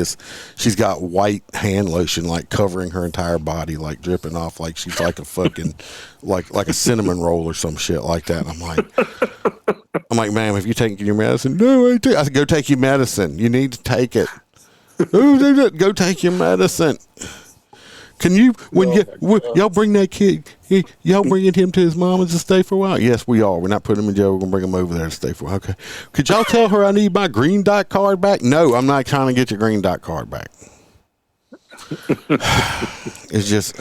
white hand lotion like covering her entire body, like dripping off, like she's like a fucking like a cinnamon roll or some shit like that. And I'm like, ma'am, have you taken your medicine? No, I said, go take your medicine. You need to take it. Go take your medicine. Can you, y'all bring that kid, y'all bringing him to his mama's to stay for a while? Yes, we are. We're not putting him in jail. We're going to bring him over there to stay for a while. Okay. Could y'all tell her I need my green dot card back? No, I'm not trying to get your green dot card back. It's just,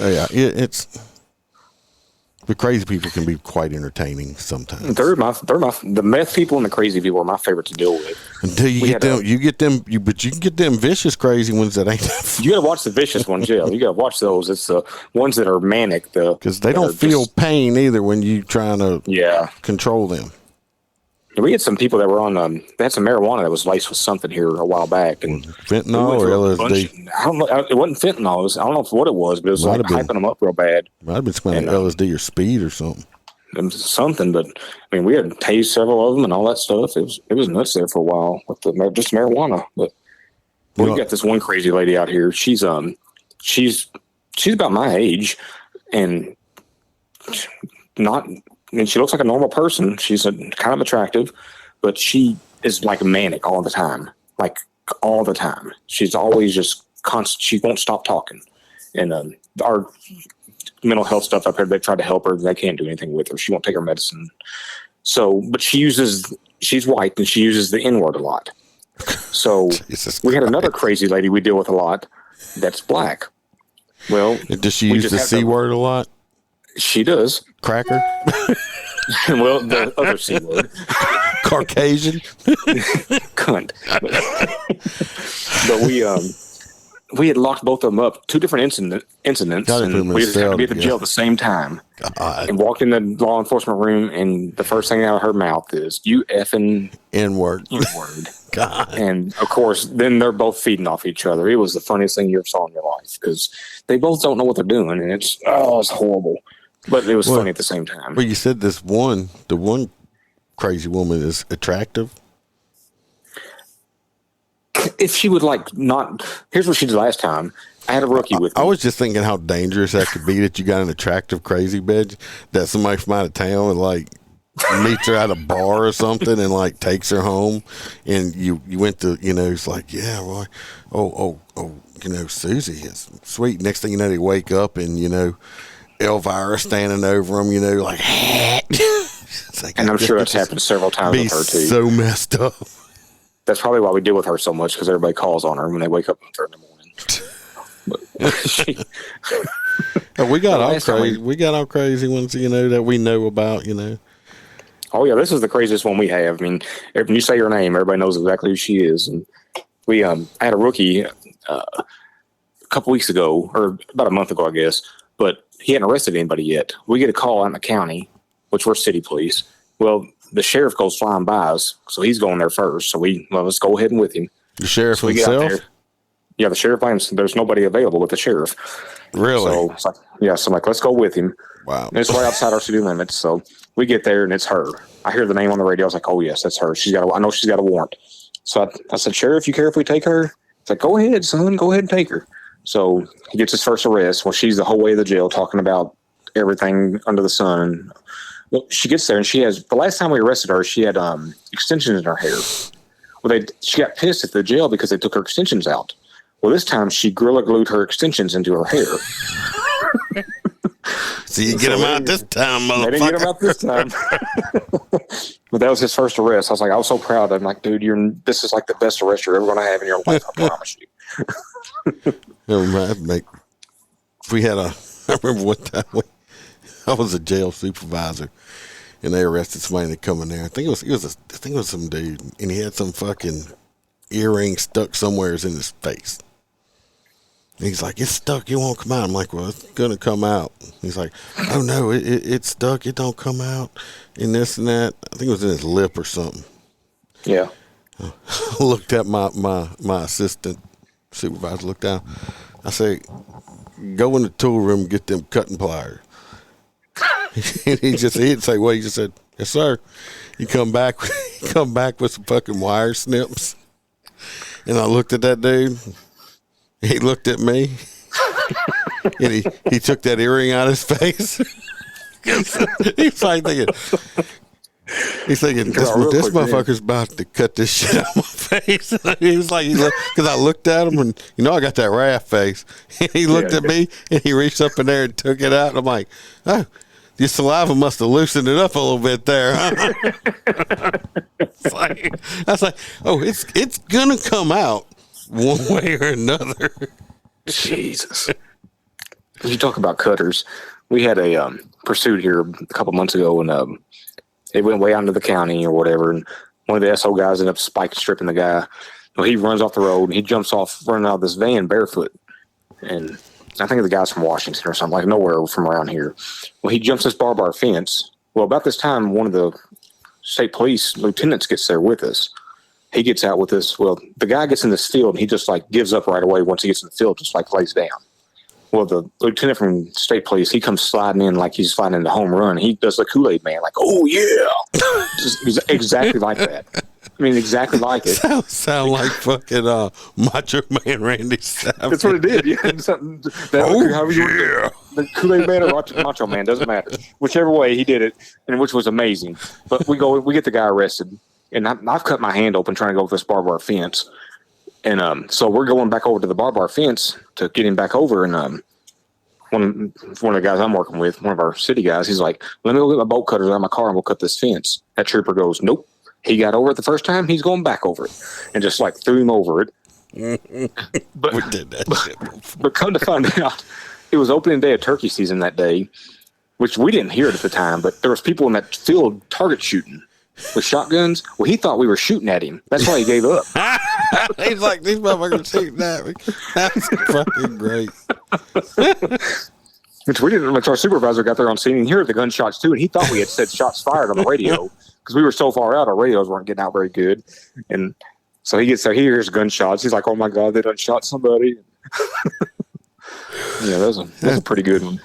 the crazy people can be quite entertaining sometimes. The meth people and the crazy people are my favorite to deal with. Until you get them, but you can get them vicious crazy ones that ain't. You got to watch the vicious ones, yeah. You got to watch those. It's the ones that are manic, because they don't feel pain either when you trying to control them. We had some people that were on. They had some marijuana that was laced with something here a while back, and fentanyl or LSD. I don't know. It wasn't fentanyl. I don't know what it was, but it was like hyping them up real bad. Might have been smelling LSD or speed or something. Something, but I mean, we had tased several of them and all that stuff. It was nuts there for a while with just marijuana. But we got this one crazy lady out here. She's about my age, and she looks like a normal person. She's kind of attractive, but she is like manic all the time. Like all the time. She's always just constant. She won't stop talking. And our mental health stuff up here, they try to help her. They can't do anything with her. She won't take her medicine. So, but she's white and she uses the N-word a lot. So Jesus we had another Christ. crazy lady we deal with a lot that's black. Well, Does she we use just the have C to- word a lot? She does. Cracker? Well, the other C word. Caucasian? Cunt. But we had locked both of them up, two different incidents, Gotta put 'em and in we just happened to be at the cell jail at the same time. God. And walked in the law enforcement room, and the first thing out of her mouth is, "You effing N-word. N-word." God. And of course, then they're both feeding off each other. It was the funniest thing you ever saw in your life because they both don't know what they're doing, and it's horrible. But it was funny at the same time. Well, you said the one crazy woman is attractive. If she would here's what she did last time. I had a rookie with me. I was just thinking how dangerous that could be that you got an attractive crazy bitch that somebody from out of town and like meets her at a bar or something and like takes her home, and you went to, it's like, yeah, well, oh, Susie is sweet. Next thing you know, they wake up and Elvira standing over them, like, it's like, and I'm sure that's happened several times with her too. So messed up. That's probably why we deal with her so much, because everybody calls on her when they wake up in the morning. We got all crazy. We got all crazy ones, that we know about. Oh yeah, this is the craziest one we have. I mean, when you say her name, everybody knows exactly who she is. And we, I had a rookie a couple weeks ago, or about a month ago, I guess. But he hadn't arrested anybody yet. We get a call out in the county, which we're city police. Well, the sheriff goes flying by us, so he's going there first. So let's go ahead and with him. The sheriff we get out himself? there. Yeah, the sheriff. There's nobody available with the sheriff. Really? So it's like, so I'm like, let's go with him. Wow. And it's right outside our city limits. So we get there and it's her. I hear the name on the radio. I was like, oh yes, that's her. I know she's got a warrant. So I said, Sheriff, you care if we take her? It's like, go ahead, son, go ahead and take her. So he gets his first arrest. Well, she's the whole way to the jail talking about everything under the sun. Well, she gets there and the last time we arrested her, she had extensions in her hair. Well, she got pissed at the jail because they took her extensions out. Well, this time she Gorilla Glued her extensions into her hair. So you get him out this time, motherfucker. They didn't get him out this time. But that was his first arrest. I was so proud. I'm like, dude, this is like the best arrest you're ever going to have in your life. I promise you. I remember one time I was a jail supervisor, and they arrested somebody that come in there. I think it was some dude, and he had some fucking earring stuck somewhere in his face. And he's like, it's stuck, it won't come out. I'm like, well, it's gonna come out. He's like, oh no, it's stuck, it don't come out, and this and that. I think it was in his lip or something. Yeah. I looked at my assistant supervisor, looked down. I say, go in the tool room and get them cutting pliers. And he'd say, what? He just said, yes, sir. He come back with some fucking wire snips. And I looked at that dude. He looked at me. And he took that earring out of his face. He's like thinking, this motherfucker's about to cut this shit out of my face. He was like, because I looked at him and, I got that raft face. And he looked at me and he reached up in there and took it out. And I'm like, oh, your saliva must have loosened it up a little bit there, huh? I was like, oh, it's going to come out one way or another. Jesus. You talk about cutters. We had a pursuit here a couple months ago, and it went way out into the county or whatever, and one of the SO guys ended up spike stripping the guy. Well, he runs off the road, and he jumps off running out of this van barefoot. And I think the guy's from Washington or something, like nowhere from around here. Well, he jumps this barbed wire fence. Well, about this time, one of the state police lieutenants gets there with us. He gets out with us. Well, the guy gets in this field, and he just like gives up right away once he gets in the field, just like lays down. Well, the lieutenant from state police, he comes sliding in like he's sliding into home run. He does the Kool-Aid man, like, oh, yeah. Just exactly like that. I mean, exactly like it. Sound like fucking Macho Man Randy Savage. That's what it did. Yeah. The Kool-Aid man or Macho Man, doesn't matter. Whichever way he did it, and which was amazing. But we get the guy arrested, and I've cut my hand open trying to go over this barbed wire fence. And so we're going back over to the barbed wire fence to get him back over. And one of the guys I'm working with, one of our city guys, he's like, let me go get my bolt cutters out of my car and we'll cut this fence. That trooper goes, nope, He got over it the first time. He's going back over it, and just like threw him over it. But We did that shit before. But come to find out, it was opening day of turkey season that day, which we didn't hear it at the time. But there was people in that field target shooting with shotguns. Well, he thought we were shooting at him. That's why he gave up. He's like, these motherfuckers shooting at me. That's fucking great. Which our supervisor got there on scene and he heard the gunshots too, and he thought we had said shots fired on the radio because we were so far out, our radios weren't getting out very good. And so he hears gunshots. He's like, "Oh my God, they done shot somebody." Yeah, that was a pretty good one.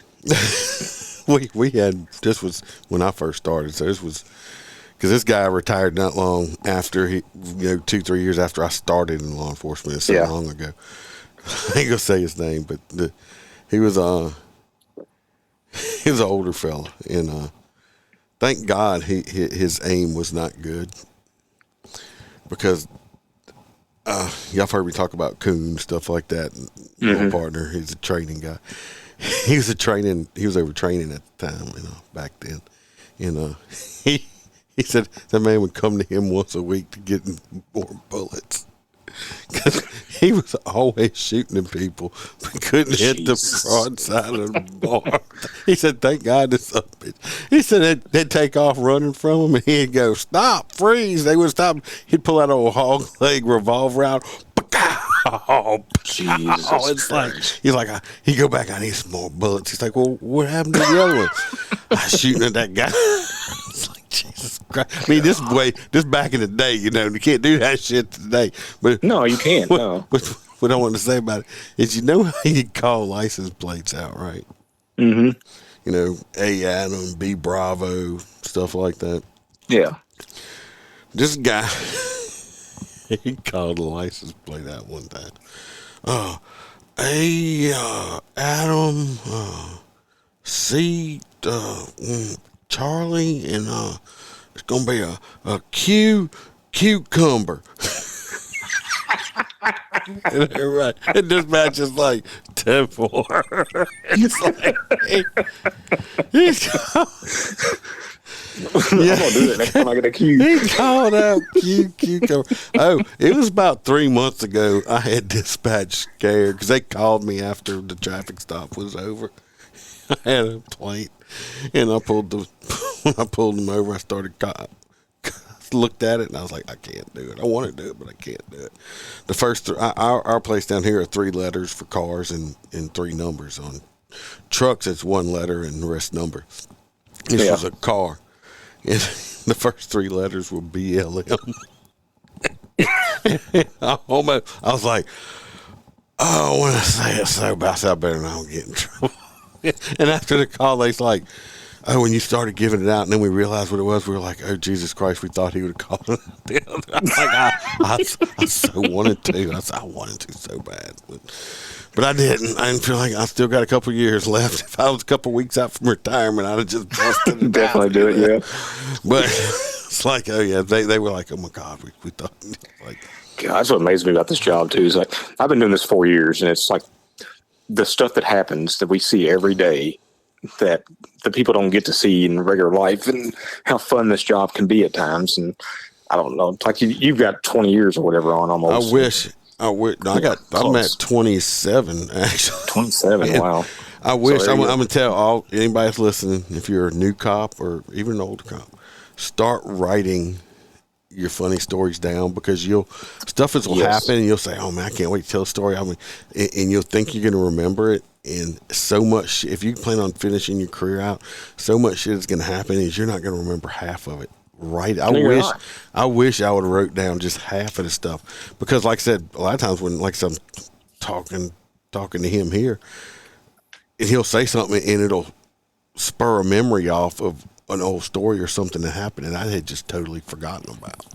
we had, this was when I first started, so this was because this guy retired not long after 2-3 years after I started in law enforcement. It's so long ago. I ain't gonna say his name, but he was an older fella, and thank God his aim was not good, because y'all have heard me talk about coon stuff like that. My partner, he's a training guy. He was over training at the time, back then, and he said that man would come to him once a week to get more bullets. Because he was always shooting at people, but couldn't hit the front side of the bar. He said, "Thank God this up." He said they'd take off running from him, and he'd go, "Stop, freeze!" They would stop. He'd pull out a hog leg revolver out. Oh, Jesus! Oh, it's like he'd go back. "I need some more bullets." He's like, "Well, what happened to the other one?" "I was shooting at that guy." It's like, Jesus Christ! I mean, this back in the day, you can't do that shit today. But no, you can't. No. What I want to say about it is, how you call license plates out, right? Mm-hmm. A Adam, B Bravo, stuff like that. Yeah. This guy, he called a license plate out one time. Adam, C, Charlie, and it's gonna be a cucumber. And everybody, and this match is like 10-4. It's like he's I'm gonna do it next time I get a cue. He called out cucumber. Oh, it was about 3 months ago. I had dispatch scared because they called me after the traffic stop was over. I had a plate, and I pulled them over. I started looked at it, and I was like, I can't do it. I want to do it, but I can't do it. The first our place down here are 3 letters for cars and 3 numbers. On trucks, it's 1 letter and the rest number. This was a car, and the first 3 letters were BLM. I was like, oh, when I say it so bad, I better not get in trouble. And after the call, they's like, oh, when you started giving it out, and then we realized what it was, we were like, oh, Jesus Christ, we thought he would have called it down. I so wanted to. I wanted to so bad. But I didn't. I didn't feel like I still got a couple years left. If I was a couple weeks out from retirement, I'd have just busted it Definitely do it, yeah. But it's like, oh, yeah, they were like, oh, my God, we thought, like. God, that's what amazes me about this job, too. Is like, I've been doing this 4 years, and it's like the stuff that happens that we see every day that the people don't get to see in regular life, and how fun this job can be at times. And I don't know, like you've got 20 years or whatever on almost. I wish. No, I'm at 27 actually. 27. Wow. I wish. I'm gonna tell anybody that's listening, if you're a new cop or even an older cop, start writing your funny stories down, because stuff will happen, and you'll say, "Oh man, I can't wait to tell a story." And you'll think you're gonna remember it. And so much, if you plan on finishing your career out, so much shit is going to happen is you're not going to remember half of it. Right? I wish I would have wrote down just half of the stuff, because, like I said, a lot of times when, like, I'm talking to him here, and he'll say something, and it'll spur a memory off of an old story or something that happened, and I had just totally forgotten about.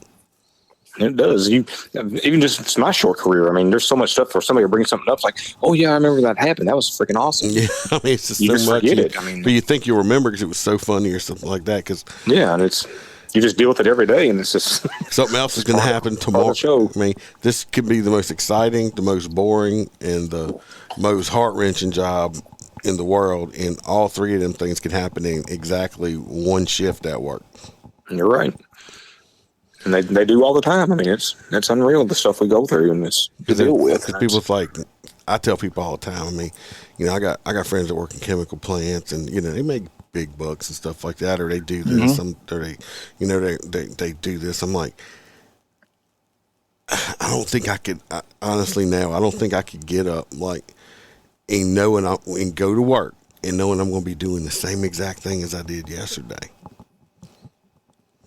It does. Even just my short career. I mean, there's so much stuff for somebody to bring something up. It's like, oh yeah, I remember that happened. That was freaking awesome. Yeah, I mean, it's just you so just much. Forget it. I mean, but you think you'll remember because it was so funny or something like that. And you just deal with it every day, and it's just something else is going to happen tomorrow. Show. I mean, this could be the most exciting, the most boring, and the most heart wrenching job in the world. And all 3 of them things can happen in exactly 1 shift at work. You're right. And they do all the time. I mean, it's unreal the stuff we go through and it's to deal with. People's like, I tell people all the time. I mean, I got friends that work in chemical plants, and they make big bucks and stuff like that, or they do this, or they do this. I'm like, I don't think I could. Honestly, now I don't think I could get up and knowing and go to work and knowing I'm going to be doing the same exact thing as I did yesterday.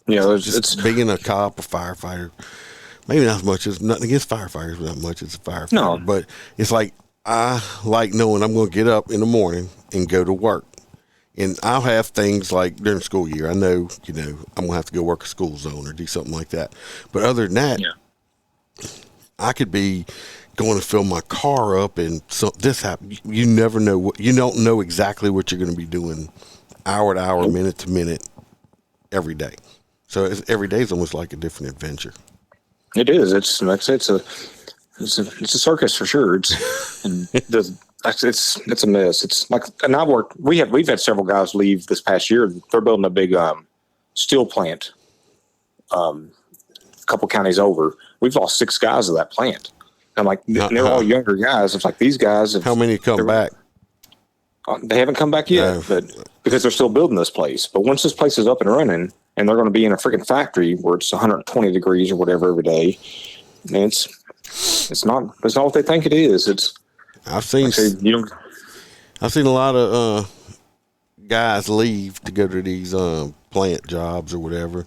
Yeah, it's being a cop or firefighter. Maybe not as much as nothing against firefighters, not much as a firefighter. No. But it's like I like knowing I'm going to get up in the morning and go to work. And I'll have things like during school year. I know, I'm going to have to go work a school zone or do something like that. But other than that, I could be going to fill my car up and this happens. You never know you don't know exactly what you're going to be doing hour to hour, minute to minute every day. So every day is almost like a different adventure. It is. It's a circus for sure. It's a mess. It's like, and we've had several guys leave this past year. They're building a big steel plant a couple counties over. We've lost 6 guys of that plant. I'm like, they're all younger guys. It's like these guys. How many come back? They haven't come back yet, but because they're still building this place. But once this place is up and running, and they're going to be in a freaking factory where it's 120 degrees or whatever every day, and it's not what they think it is. I've seen a lot of guys leave to go to these plant jobs or whatever,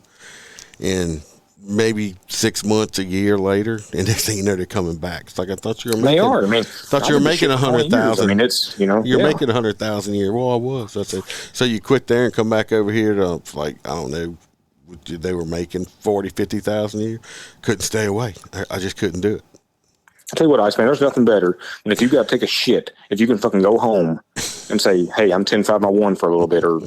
and maybe 6 months, a year later, and next thing you know, they're coming back. It's like, I thought you were making. They are. I mean, thought you were making 100,000. I mean, it's you're making 100,000 a year. Well, I was. That's it. So you quit there and come back over here to I don't know. They were making 40,000, 50,000 a year. Couldn't stay away. I just couldn't do it. I tell you what, Iceman, there's nothing better than if you got to take a shit. If you can fucking go home and say, "Hey, I'm 10.5 my 1 for a little bit," or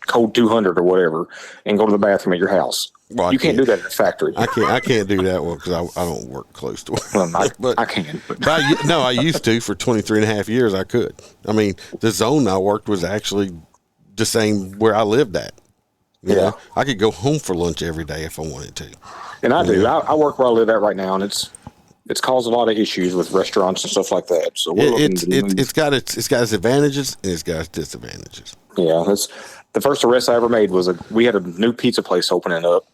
code 200 or whatever, and go to the bathroom at your house. Well, you can't do that at a factory. I can't do that one because I don't work close to work. Well, I can. But I used to for 23 and a half years. I could. I mean, the zone I worked was actually the same where I lived at. You know? I could go home for lunch every day if I wanted to. And I do. I work where I live at right now, and it's caused a lot of issues with restaurants and stuff like that. So it's got its advantages and it's got its disadvantages. Yeah, that's the first arrest I ever made was we had a new pizza place opening up.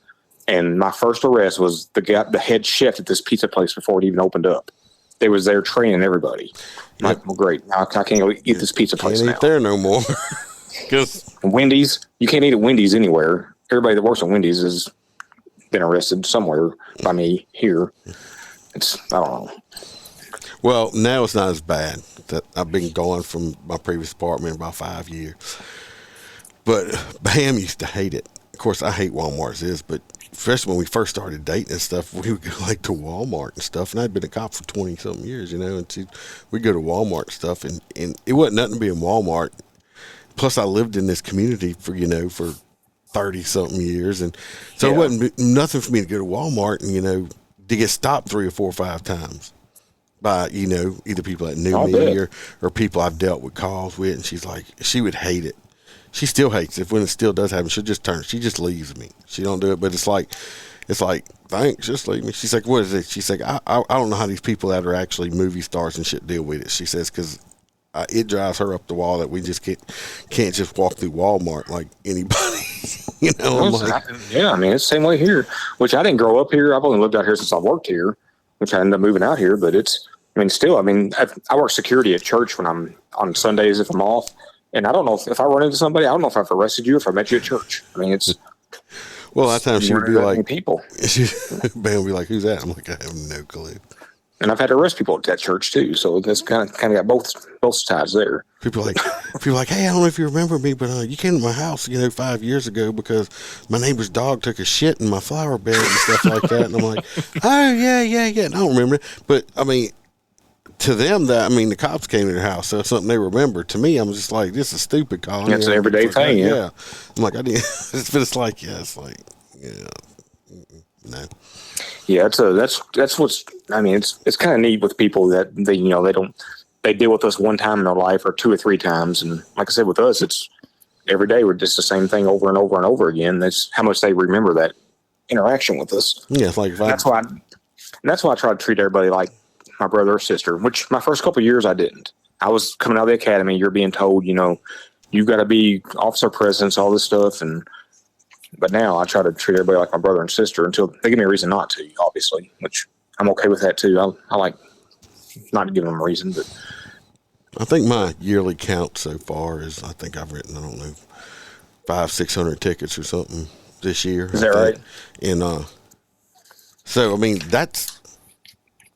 And my first arrest was the head chef at this pizza place before it even opened up. They was there training everybody. I'm like, well, great. Now I can't go eat this pizza place now. Can't eat there no more. Because Wendy's, you can't eat at Wendy's anywhere. Everybody that works at Wendy's has been arrested somewhere by me here. I don't know. Well, now it's not as bad. That I've been gone from my previous apartment about 5 years. But Bam used to hate it. Of course, I hate Walmart's but especially when we first started dating and stuff, we would go to Walmart and stuff. And I'd been a cop for 20-something years, and we'd go to Walmart and stuff. And it wasn't nothing to be in Walmart. Plus, I lived in this community for 30-something years. And so it wasn't nothing for me to go to Walmart and, to get stopped 3 or 4 or 5 times by, either people that knew me or people I've dealt with calls with. And she would hate it. She still hates it. When it still does happen, she'll just turn. She just leaves me. She don't do it. But it's like, thanks, just leave me. She's like, what is it? She's like, I don't know how these people that are actually movie stars and shit deal with it. She says, because it drives her up the wall that we just can't just walk through Walmart like anybody. I mean, it's the same way here, which I didn't grow up here. I've only lived out here since I worked here, which I ended up moving out here. But I work security at church when I'm on Sundays if I'm off. And I don't know if I run into somebody, I don't know if I've arrested you, if I met you at church. I mean, it's. Well, that time she would be like, people. Ben would be like, who's that? I'm like, I have no clue. And I've had to arrest people at that church too. So it's kind of got both sides there. People like, hey, I don't know if you remember me, but you came to my house, 5 years ago because my neighbor's dog took a shit in my flower bed and stuff like that. And I'm like, oh, yeah. And I don't remember it. But, I mean, to them, the cops came to their house, so it's something they remember. To me, I'm just like, this is a stupid call. That's an everyday thing, yeah. I'm like, I didn't. It's like, no. Yeah, that's what's. I mean, it's kind of neat with people that they deal with us one time in their life or 2 or 3 times, and like I said, with us, it's every day we're just the same thing over and over and over again. That's how much they remember interaction with us. Yeah, it's like if That's why I try to treat everybody like my brother or sister, which my first couple of years I didn't. I was coming out of the academy. You're being told, you've got to be officer presence, all this stuff. But now I try to treat everybody like my brother and sister until they give me a reason not to, obviously, which I'm okay with that too. I like not giving them a reason, but I think my yearly count so far is, I think I've written, I don't know, 500-600 tickets or something this year. Is that right? And so, I mean, that's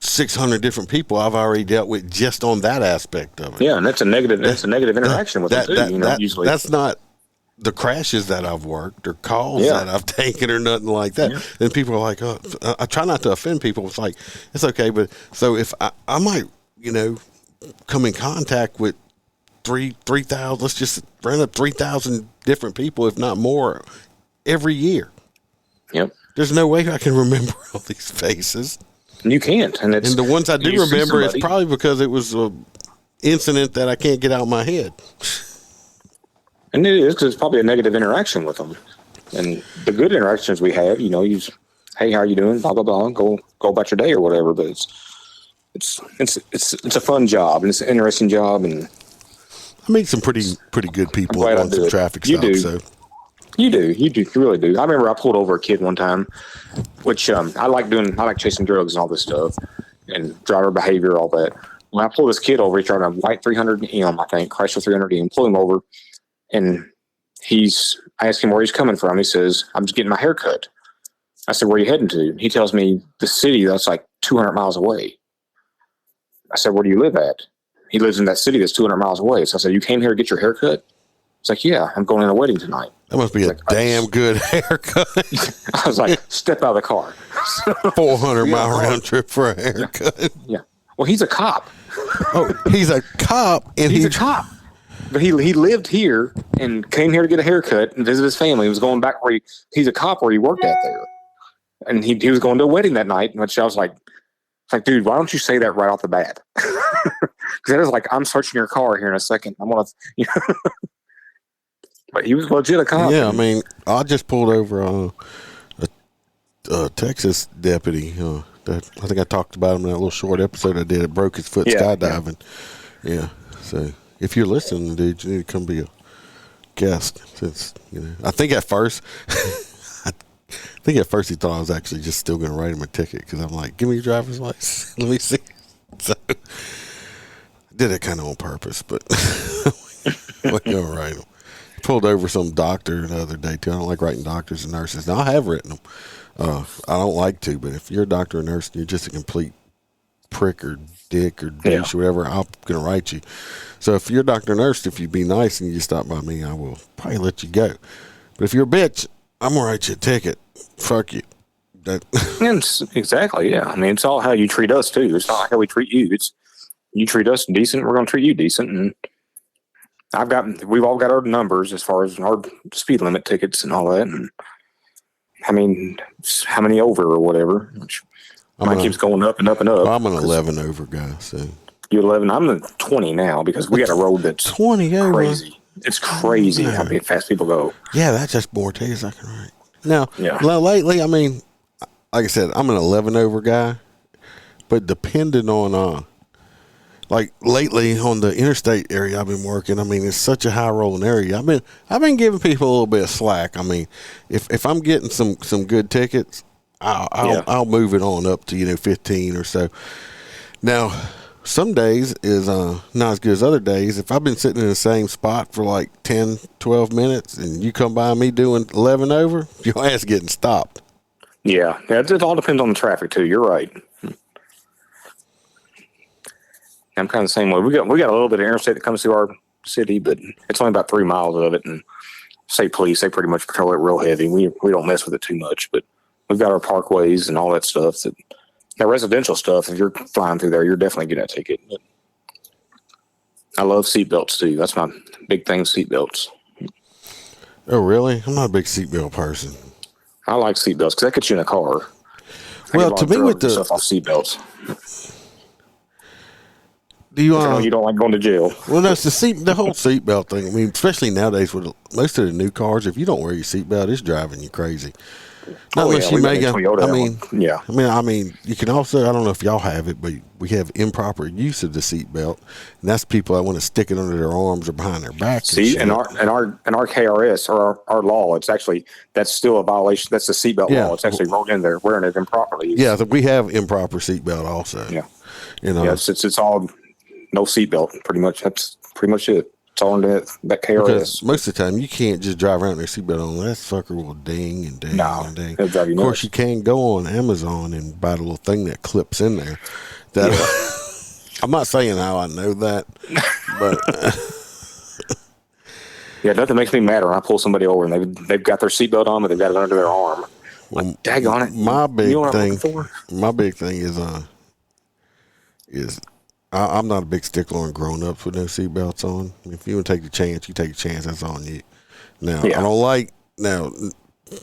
600 different people I've already dealt with just on that aspect of it. Yeah, and that's a negative interaction with them too. Usually that's not the crashes that I've worked or calls that I've taken or nothing like that. Yeah. Then people are like, oh, I try not to offend people. It's like, it's okay. But so if I might, come in contact with 3,000, let's just round up 3,000 different people, if not more, every year. Yep. There's no way I can remember all these faces. You can't. And the ones I do remember, it's probably because it was an incident that I can't get out of my head. And it is, because it's probably a negative interaction with them. And the good interactions we have, you just, hey, how are you doing? Blah, blah, blah. Go about your day or whatever. But it's a fun job, and it's an interesting job. And I meet some pretty good people on some traffic you stops. Do. So. You really do. I remember I pulled over a kid one time, which I like chasing drugs and all this stuff, and driver behavior, all that. When I pulled this kid over, he tried a white 300M, I think, Chrysler 300M, pulled him over, and I asked him where he's coming from. He says, I'm just getting my hair cut. I said, where are you heading to? He tells me the city that's like 200 miles away. I said, where do you live at? He lives in that city that's 200 miles away. So I said, you came here to get your hair cut? It's like, yeah, I'm going to a wedding tonight. That must be damn good haircut. I was like, step out of the car. 400-mile round trip for a haircut. Yeah. Well, he's a cop. Oh, he's a cop. And he's a cop. But he lived here and came here to get a haircut and visit his family. He was going back where he's a cop where he worked at there. And he was going to a wedding that night, which I was like, dude, why don't you say that right off the bat? Because it was like, I'm searching your car here in a second. I'm going to, But he was legit a cop. Yeah, I mean, I just pulled over a Texas deputy. That I think I talked about him in that little short episode I did. It broke his foot skydiving. Yeah. So if you're listening, dude, you need to come be a guest. Since I think at first, he thought I was actually just still going to write him a ticket because I'm like, give me your driver's license. Let me see. So I did it kind of on purpose, but we're going to write him. Pulled over some doctor the other day too. I don't like writing doctors and nurses. Now I have written them. I don't like to, but if you're a doctor or nurse and you're just a complete prick or dick or douche or whatever, I'm gonna write you. So if you're a doctor or nurse, if you be nice and you stop by me, I will probably let you go. But if you're a bitch, I'm gonna write you a ticket. Fuck you. Exactly. Yeah. I mean, it's all how you treat us too. It's not how we treat you. It's you treat us decent, we're gonna treat you decent. And we've all got our numbers as far as our speed limit tickets and all that. And I mean, how many over or whatever. Mine keeps going up and up and up. I'm an 11 over guy. So you're 11. I'm the 20 now because we got a road that's 20 over. Crazy. It's crazy how fast people go. Yeah, that's just more tickets I can write. Now, lately, I mean, like I said, I'm an 11 over guy, but depending on like lately on the interstate area I've been working, I mean, it's such a high rolling area. I've been giving people a little bit of slack. I mean, if I'm getting some good tickets, I'll move it on up to 15 or so. Now, some days is not as good as other days. If I've been sitting in the same spot for like 10, 12 minutes and you come by me doing 11 over, your ass getting stopped. Yeah, it all depends on the traffic too. You're right. I'm kind of the same way. We got a little bit of interstate that comes through our city, but it's only about 3 miles of it. And state police, they pretty much patrol it real heavy. We don't mess with it too much, but we've got our parkways and all that stuff. That residential stuff, if you're flying through there, you're definitely getting a ticket. But I love seatbelts too. That's my big thing, seatbelts. Oh, really? I'm not a big seatbelt person. I like seatbelts because that gets you in a car. Well, to me, with the stuff off seatbelts. Do you? You don't like going to jail. Well, no, it's the whole seatbelt thing. I mean, especially nowadays with most of the new cars, if you don't wear your seatbelt, it's driving you crazy. Not Oh, unless yeah, you we got make a a, Toyota. Yeah. I mean, you can also, I don't know if y'all have it, but we have improper use of the seatbelt, and that's people that want to stick it under their arms or behind their back. See, and our KRS or our law, it's actually, that's still a violation. That's the seatbelt law. It's actually wrote in there, wearing it improperly. Yeah, we have improper seatbelt also. Yeah. You know, Yeah, it's all no seatbelt, pretty much. That's pretty much it. It's all in that KRS. because most of the time you can't just drive around with your seatbelt on. That sucker will ding and ding and ding. It'll drive you Of course, nuts. you can go on Amazon and buy the little thing that clips in there. That I'm not saying how I know that, but Yeah, nothing makes me madder when I pull somebody over and they've got their seatbelt on, but they've got it under their arm. Like, daggone it! My big you know what I'm thing, looking for? my big thing is I'm not a big stickler on grown ups with no seatbelts on. If you want to take the chance, you take a chance. That's on you. Now, I don't like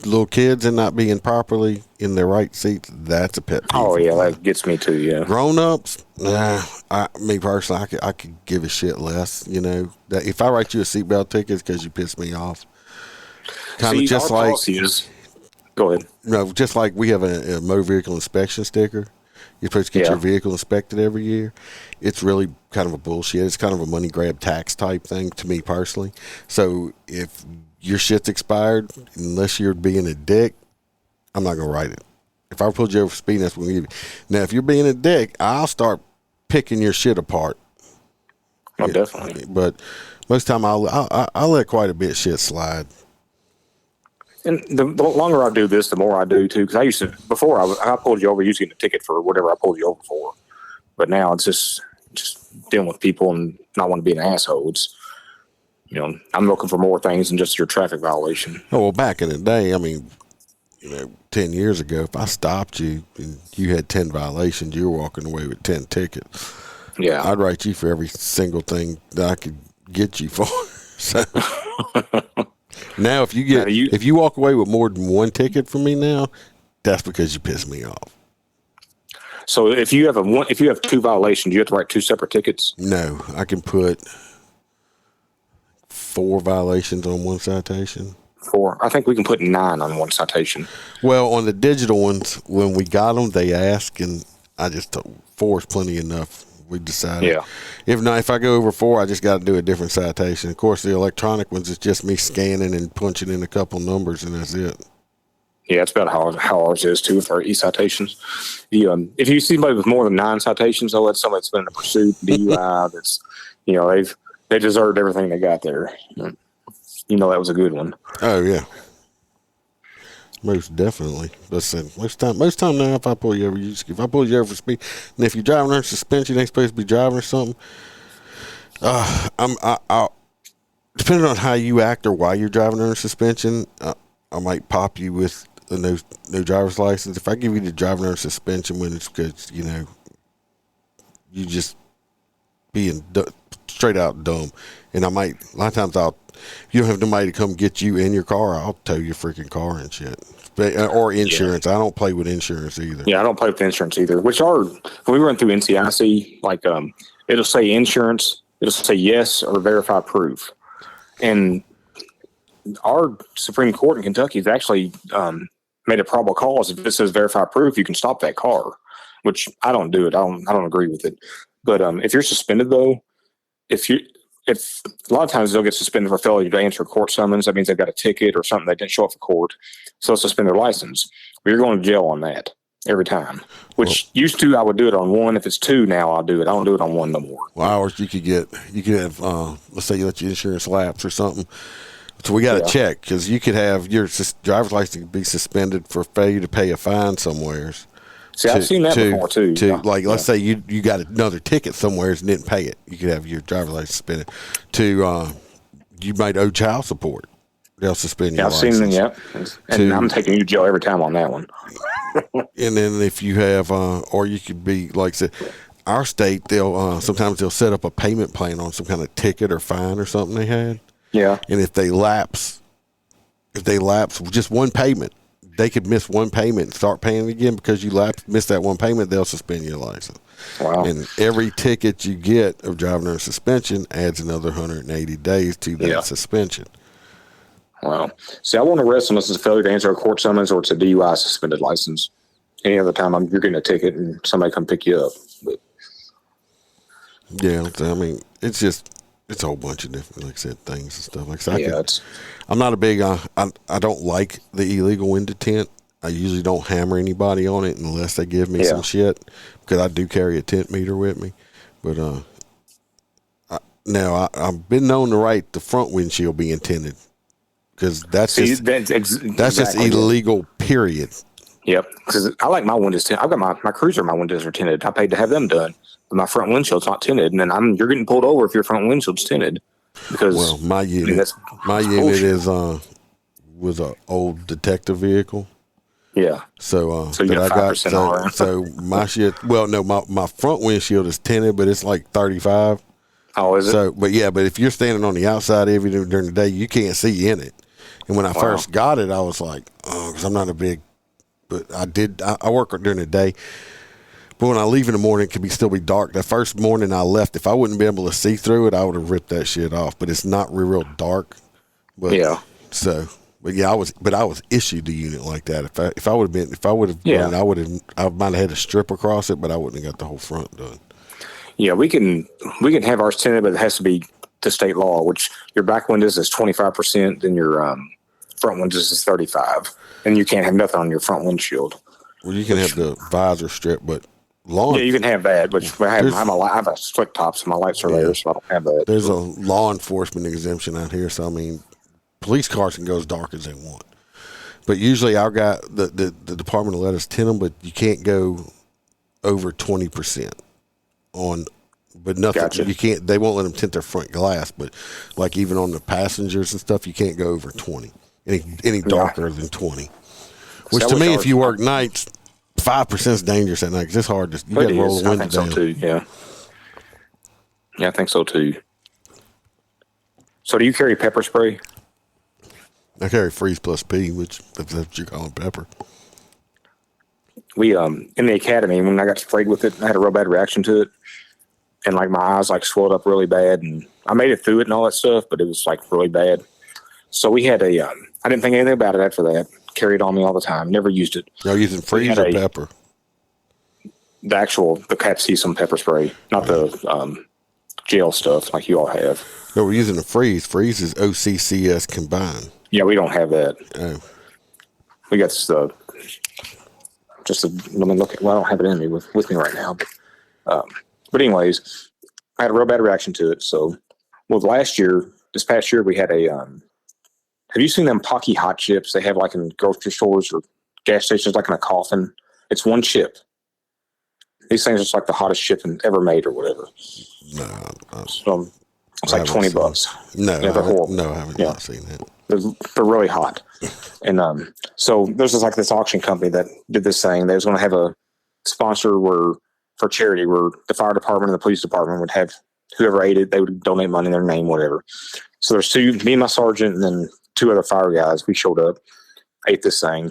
little kids and not being properly in their right seats. That's a pet peeve. Oh yeah, that gets me too. Yeah, grown ups. Me personally, I could give a shit less. You know, that if I write you a seatbelt ticket, it's because you pissed me off. Kind of just our like. policy is, go ahead. No, just like we have a motor vehicle inspection sticker. You're supposed to get your vehicle inspected every year. It's really kind of a bullshit. It's kind of a money grab tax type thing to me personally. So if your shit's expired, unless you're being a dick, I'm not going to write it. If I pulled you over for speeding, that's what I'm going to give you. Now, if you're being a dick, I'll start picking your shit apart. Oh, definitely. But most time I'll let quite a bit shit slide. And the longer I do this, the more I do too. Because I used to, before I pulled you over, you used to get a ticket for whatever I pulled you over for. But now it's just dealing with people and not wanting to be an asshole. It's, I'm looking for more things than just your traffic violation. Oh, well, back in the day, I mean, 10 years ago, if I stopped you and you had 10 violations, you were walking away with 10 tickets. Yeah. I'd write you for every single thing that I could get you for. So now if you walk away with more than one ticket from me now, that's because you pissed me off. So if you have two violations, you have to write two separate tickets? No, I can put 4 violations on one citation. 4. I think we can put 9 on one citation. Well, on the digital ones, when we got them, they ask, and I just told 4 is plenty enough. We decided. Yeah. If I go over 4, I just got to do a different citation. Of course, the electronic ones is just me scanning and punching in a couple numbers, and that's it. Yeah, that's about how ours is too for our e-citations. If you see somebody with more than 9 citations, though, that's somebody that's been in a pursuit, DUI. That's they deserved everything they got there. That was a good one. Oh yeah, most definitely. Listen, most time now, if I pull you over for speed, and if you're driving under suspension, you ain't supposed to be driving or something. I'll depending on how you act or why you're driving under suspension, I might pop you with a no driver's license. If I give you the driving under suspension when it's because you just being straight out dumb, and a lot of times if you don't have nobody to come get you in your car, I'll tow your freaking car and shit. Or insurance. Yeah. I don't play with insurance either. Yeah, I don't play with insurance either. When we run through NCIC, like it'll say insurance, it'll say yes or verify proof, and our Supreme Court in Kentucky has actually made a probable cause. If it says verify proof, you can stop that car, which I don't do it. I don't agree with it. But if you're suspended though, if a lot of times they'll get suspended for failure to answer a court summons, that means they've got a ticket or something they didn't show up for court, so they'll suspend their license. But you're going to jail on that every time. Which used to I would do it on 1. If it's 2 now, I'll do it. I don't do it on 1 no more. Well, ours you could have let's say you let your insurance lapse or something. So we got to check because you could have your driver's license be suspended for failure to pay a fine somewheres. See, I've seen that before too. Let's say you got another ticket somewhere and didn't pay it. You could have your driver's license suspended. You might owe child support. They'll suspend your license. I've seen them, and I'm taking you to jail every time on that one. And then if you have, or you could be, like I said, our state, sometimes they'll set up a payment plan on some kind of ticket or fine or something they had. Yeah. And if they lapse just one payment, they could miss one payment and start paying again because you missed that one payment, they'll suspend your license. Wow. And every ticket you get of driving under suspension adds another 180 days to that suspension. Wow. See, I won't arrest unless it's a failure to answer a court summons or it's a DUI suspended license. Any other time, you're getting a ticket and somebody come pick you up. But, Yeah, I mean, it's a whole bunch of different, like I said, things and stuff. Like I said, I'm not a big. I don't like the illegal in detent. I usually don't hammer anybody on it unless they give me some shit, because I do carry a tent meter with me. But now I've been known to write the front windshield being tinted, because that's just illegal. Period. Yep, because I like my windows tinted. I've got my cruiser. My windows are tinted. I paid to have them done, but my front windshield's not tinted. And then you're getting pulled over if your front windshield's tinted. Because my unit is was an old detective vehicle. Yeah. So you got 5% so my shit. Well, no, my front windshield is tinted, but it's like 35. Oh, is it? So, but if you're standing on the outside of it during the day, you can't see in it. And when I first got it, I was like, oh, because I'm not a big. But I work during the day. But when I leave in the morning, it could still be dark. The first morning I left, if I wouldn't be able to see through it, I would have ripped that shit off. But it's not real dark. But, yeah. So, but yeah, I was issued a unit like that. If I would have I might have had a strip across it, but I wouldn't have got the whole front done. Yeah, we can have ours tinted, but it has to be to state law, which your back windows is 25%, then your front windows is 35%. And you can't have nothing on your front windshield. Well, you can have the visor strip, but yeah, you can have that. But I have a slick top, so my lights are there, so I don't have that. There's a law enforcement exemption out here, so I mean, police cars can go as dark as they want. But usually, our guy, the department will let us tint them, but you can't go over 20% on. But nothing. Gotcha. You can't. They won't let them tint their front glass, but like even on the passengers and stuff, you can't go over 20. Any darker than 20. Which to me, if you work nights, 5% is dangerous at night, because it's hard to. You got to roll the window down. I think so too. Yeah, I think so too. So, do you carry pepper spray? I carry Freeze Plus P, which if that's what you're calling pepper. We in the academy, when I got sprayed with it, I had a real bad reaction to it, and like my eyes swelled up really bad, and I made it through it and all that stuff, but it was really bad. So we had a. I didn't think anything about it after that. Carried on me all the time. Never used it. Y'all using freeze or pepper? The capsaicin pepper spray, not the gel stuff like you all have. No, we're using the freeze. Freeze is OCCS combined. Yeah, we don't have that. Oh. We got let me look at. Well, I don't have it in me with me right now. But anyways, I had a real bad reaction to it. So, this past year, we had a. Have you seen them Pocky hot chips they have in grocery stores or gas stations, in a coffin? It's one chip. These things are the hottest chip ever made or whatever. No. So it's like $20. No, they're horrible. No, I haven't not seen that. They're really hot. And so there's this auction company that did this thing. They was going to have a sponsor for charity where the fire department and the police department would have whoever ate it, they would donate money in their name, whatever. So there's me and my sergeant and then 2 other fire guys. We showed up, ate this thing.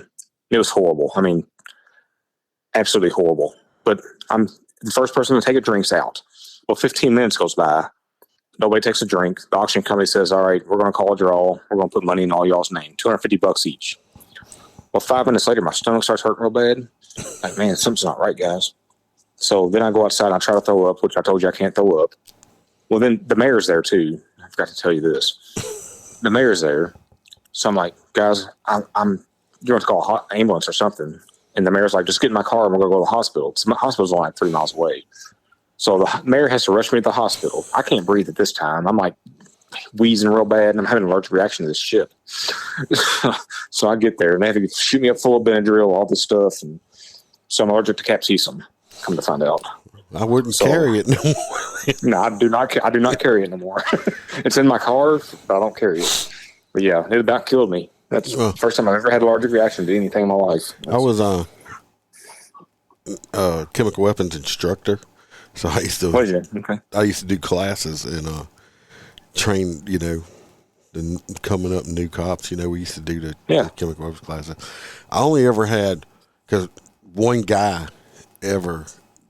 It was horrible. I mean, absolutely horrible. But I'm the first person to take a drinks out. Well, 15 minutes goes by. Nobody takes a drink. The auction company says, all right, we're going to call a draw. We're going to put money in all y'all's name, $250 each. Well, 5 minutes later, my stomach starts hurting real bad. Like, man, something's not right, guys. So then I go outside and I try to throw up, which I told you I can't throw up. Well, then the mayor's there too. I forgot to tell you this. The mayor's there. So I'm like, guys, you're going to call an ambulance or something. And the mayor's like, just get in my car and we're going to go to the hospital. So my hospital's only 3 miles away. So the mayor has to rush me to the hospital. I can't breathe at this time. I'm wheezing real bad and I'm having an allergic reaction to this shit. So I get there and they have to shoot me up full of Benadryl, all this stuff. And so I'm allergic to capsaicin, come to find out. I wouldn't carry it no more. No, I do not carry it no more. It's in my car, but I don't carry it. But yeah, it about killed me. That's the first time I've ever had an allergic reaction to anything in my life. I was a chemical weapons instructor. So I used to do classes and train, the coming up new cops. We used to do the chemical weapons classes. I only ever had, because one guy ever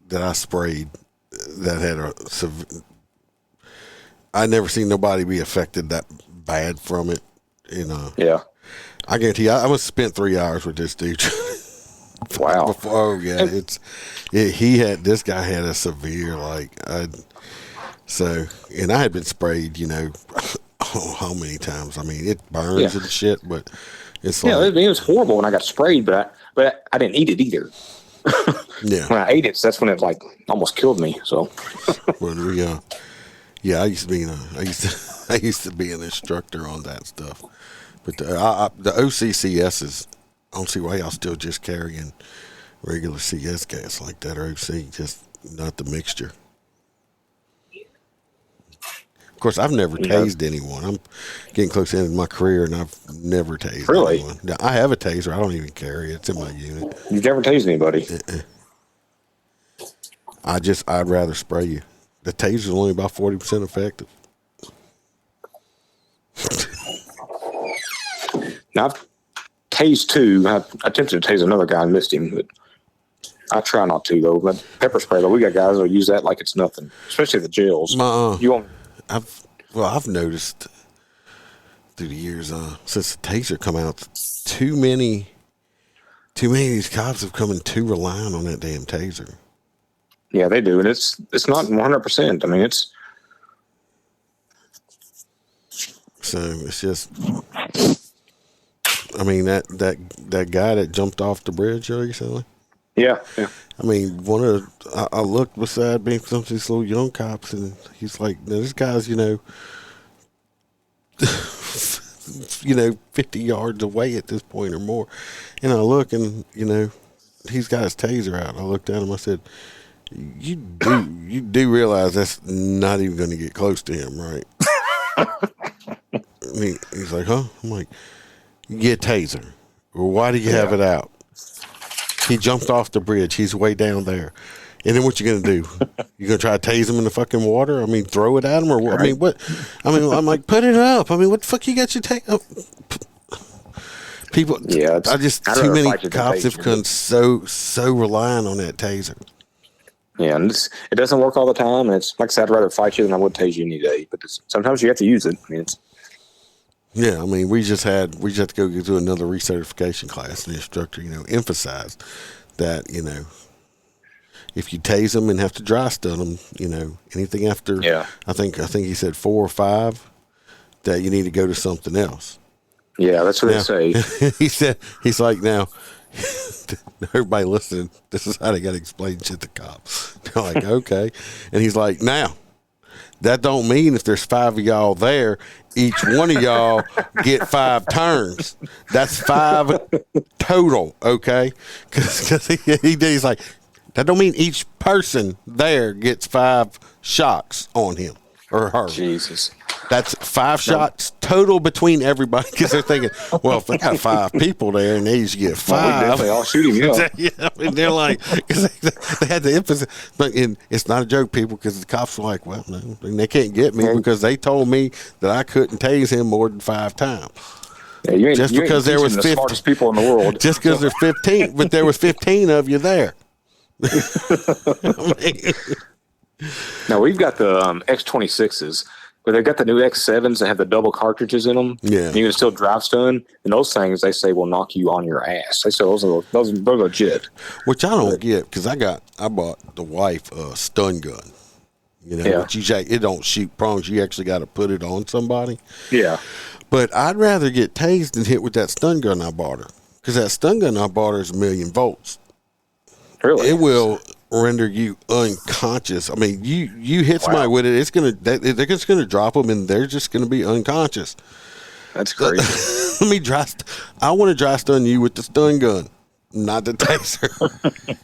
that I sprayed that had I never seen nobody be affected that bad from it. And Yeah. I guarantee you, I must have spent 3 hours with this dude. Wow. Before, yeah, this guy had a severe, and I had been sprayed, how many times? I mean, it burns and shit, but it's Yeah, like, it was horrible when I got sprayed, but I didn't eat it either. yeah. When I ate it, that's when it almost killed me. So, When we, I used to be an instructor on that stuff, but the OCCS is, I don't see why y'all still just carrying regular CS gas like that, or OC, just not the mixture. Of course, I've never tased anyone. I'm getting close to the end of my career, and I've never tased anyone. Now, I have a taser. I don't even carry it. It's in my unit. you've never tased anybody? I'd rather spray you. The taser's only about 40% effective. Now, I've tased two. I attempted to tase another guy and missed him, but I try not to, though. But pepper spray, though, we got guys that use that like it's nothing, especially the jails. I've noticed through the years, since the taser come out, too many of these cops have come in too reliant on that damn taser. Yeah, they do, and it's not 100%. I mean, it's so it's just. I mean that guy that jumped off the bridge recently. yeah. I mean, I looked beside me, some of these little young cops, and he's like, now this guy's, 50 yards away at this point or more. And I look and, he's got his taser out. I looked at him, I said, you do realize that's not even going to get close to him, right? He's like, huh? I'm like, you get a taser. Well, why do you have it out? He jumped off the bridge. He's way down there. And then what you going to do? You going to try to tase him in the fucking water? I mean, throw it at him or what? Right. I mean, what? I mean, I'm like, put it up. I mean, what the fuck you got your taser? People, too many cops have become so reliant on that taser. Yeah, and it doesn't work all the time. And it's like I said, I'd rather fight you than I would tase you any day. But sometimes you have to use it. I mean, yeah, I mean, we just had to go do another recertification class, and the instructor, emphasized that, if you tase them and have to dry stun them, anything after, I think he said 4 or 5, that you need to go to something else. Yeah, that's what they say. he's like, now, everybody listening, this is how they got to explain shit to cops. They're like, okay. And he's like, now, that don't mean if there's 5 of y'all there, each one of y'all get 5 turns. That's 5 total, okay? Because he's like, that don't mean each person there gets 5 shocks on him or her. Jesus. That's 5 shots total between everybody, because they're thinking, well, if they got 5 people there and they each get 5, they all shoot him. Yeah, and they're like, because they had the emphasis, but it's not a joke, people, because the cops were like, well, no, they can't get me because they told me that I couldn't tase him more than 5 times. Yeah, just because there was 15 smartest people in the world. Just because there's 15, but there was 15 of you there. Now we've got the X26s. But they've got the new X7s that have the double cartridges in them. Yeah. And you can still drive stun. And those things, they say, will knock you on your ass. They say those are legit. Which I don't get, because I bought the wife a stun gun. Which it don't shoot prongs. You actually got to put it on somebody. Yeah. But I'd rather get tased than hit with that stun gun I bought her. Because that stun gun I bought her is 1,000,000 volts. Really? It will render you unconscious. I mean, you hit somebody with it, they're just gonna drop them and they're just gonna be unconscious. That's crazy. I want to dry stun you with the stun gun, not the taser.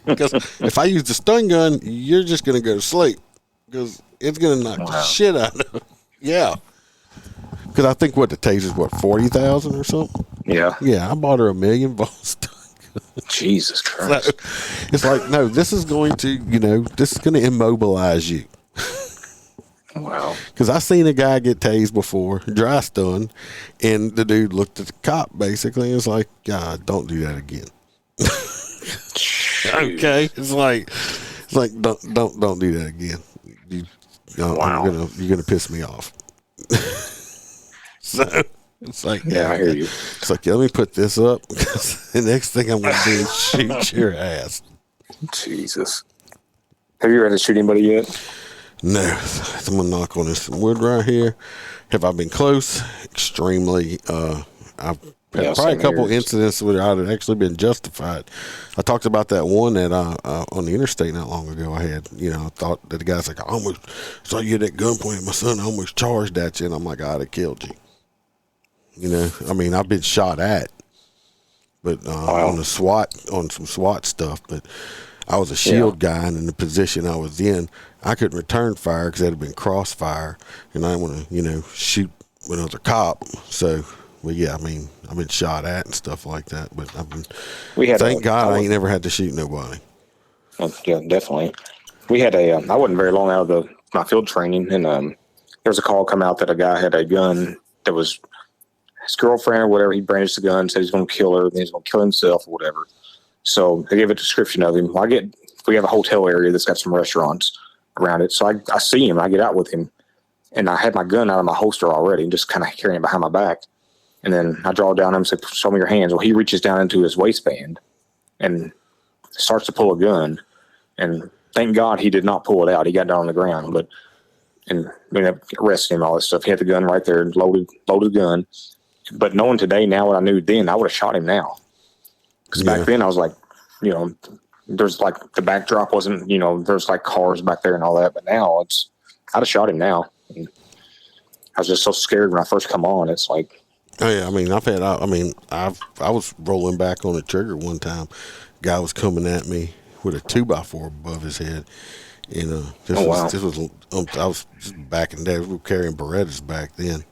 Because if I use the stun gun, you're just gonna go to sleep because it's gonna knock the shit out of you. Yeah. Because I think the taser's 40,000 or something. Yeah. Yeah, I bought her 1,000,000 volts. Jesus Christ. So, it's like, no, this is going to, this is going to immobilize you. Wow. Because I seen a guy get tased before, dry stun, and the dude looked at the cop basically and was like, God, don't do that again. Okay. It's like don't do that again. You're gonna piss me off. So It's like, Yeah, I hear you. It's like, let me put this up because the next thing I'm going to do is shoot your ass. Jesus. Have you ever had to shoot anybody yet? No. I'm going to knock on this wood right here. Have I been close? Extremely. I've had probably a couple incidents where I'd have actually been justified. I talked about that one that on the interstate not long ago. I had, I thought that the guy's like, I almost saw you at that gunpoint at my son. I almost charged at you. And I'm like, I'd have killed you. I've been shot at, but on some SWAT stuff. But I was a shield guy, and in the position I was in, I couldn't return fire because that had been crossfire, and I didn't want to, shoot when I was a cop. So, well, yeah, I've been shot at and stuff like that. But thank God I ain't never had to shoot nobody. Yeah, definitely. We had I wasn't very long out of my field training, and there was a call come out that a guy had a gun that was his girlfriend or whatever. He brandished the gun, said he's going to kill her, then he's going to kill himself or whatever. So they gave a description of him. We have a hotel area that's got some restaurants around it. So I see him, I get out with him, and I had my gun out of my holster already and just kind of carrying it behind my back. And then I draw down him and say, show me your hands. Well, he reaches down into his waistband and starts to pull a gun. And thank God he did not pull it out. He got down on the ground, and we arrested him, all this stuff. He had the gun right there, loaded gun. But knowing today, now what I knew then, I would have shot him now. Because back then I was like, there's like the backdrop wasn't, there's like cars back there and all that. But now I'd have shot him now. And I was just so scared when I first come on. It's like, oh yeah, I was rolling back on the trigger one time. Guy was coming at me with a 2x4 above his head. I was just back in the day. We were carrying Berettas back then.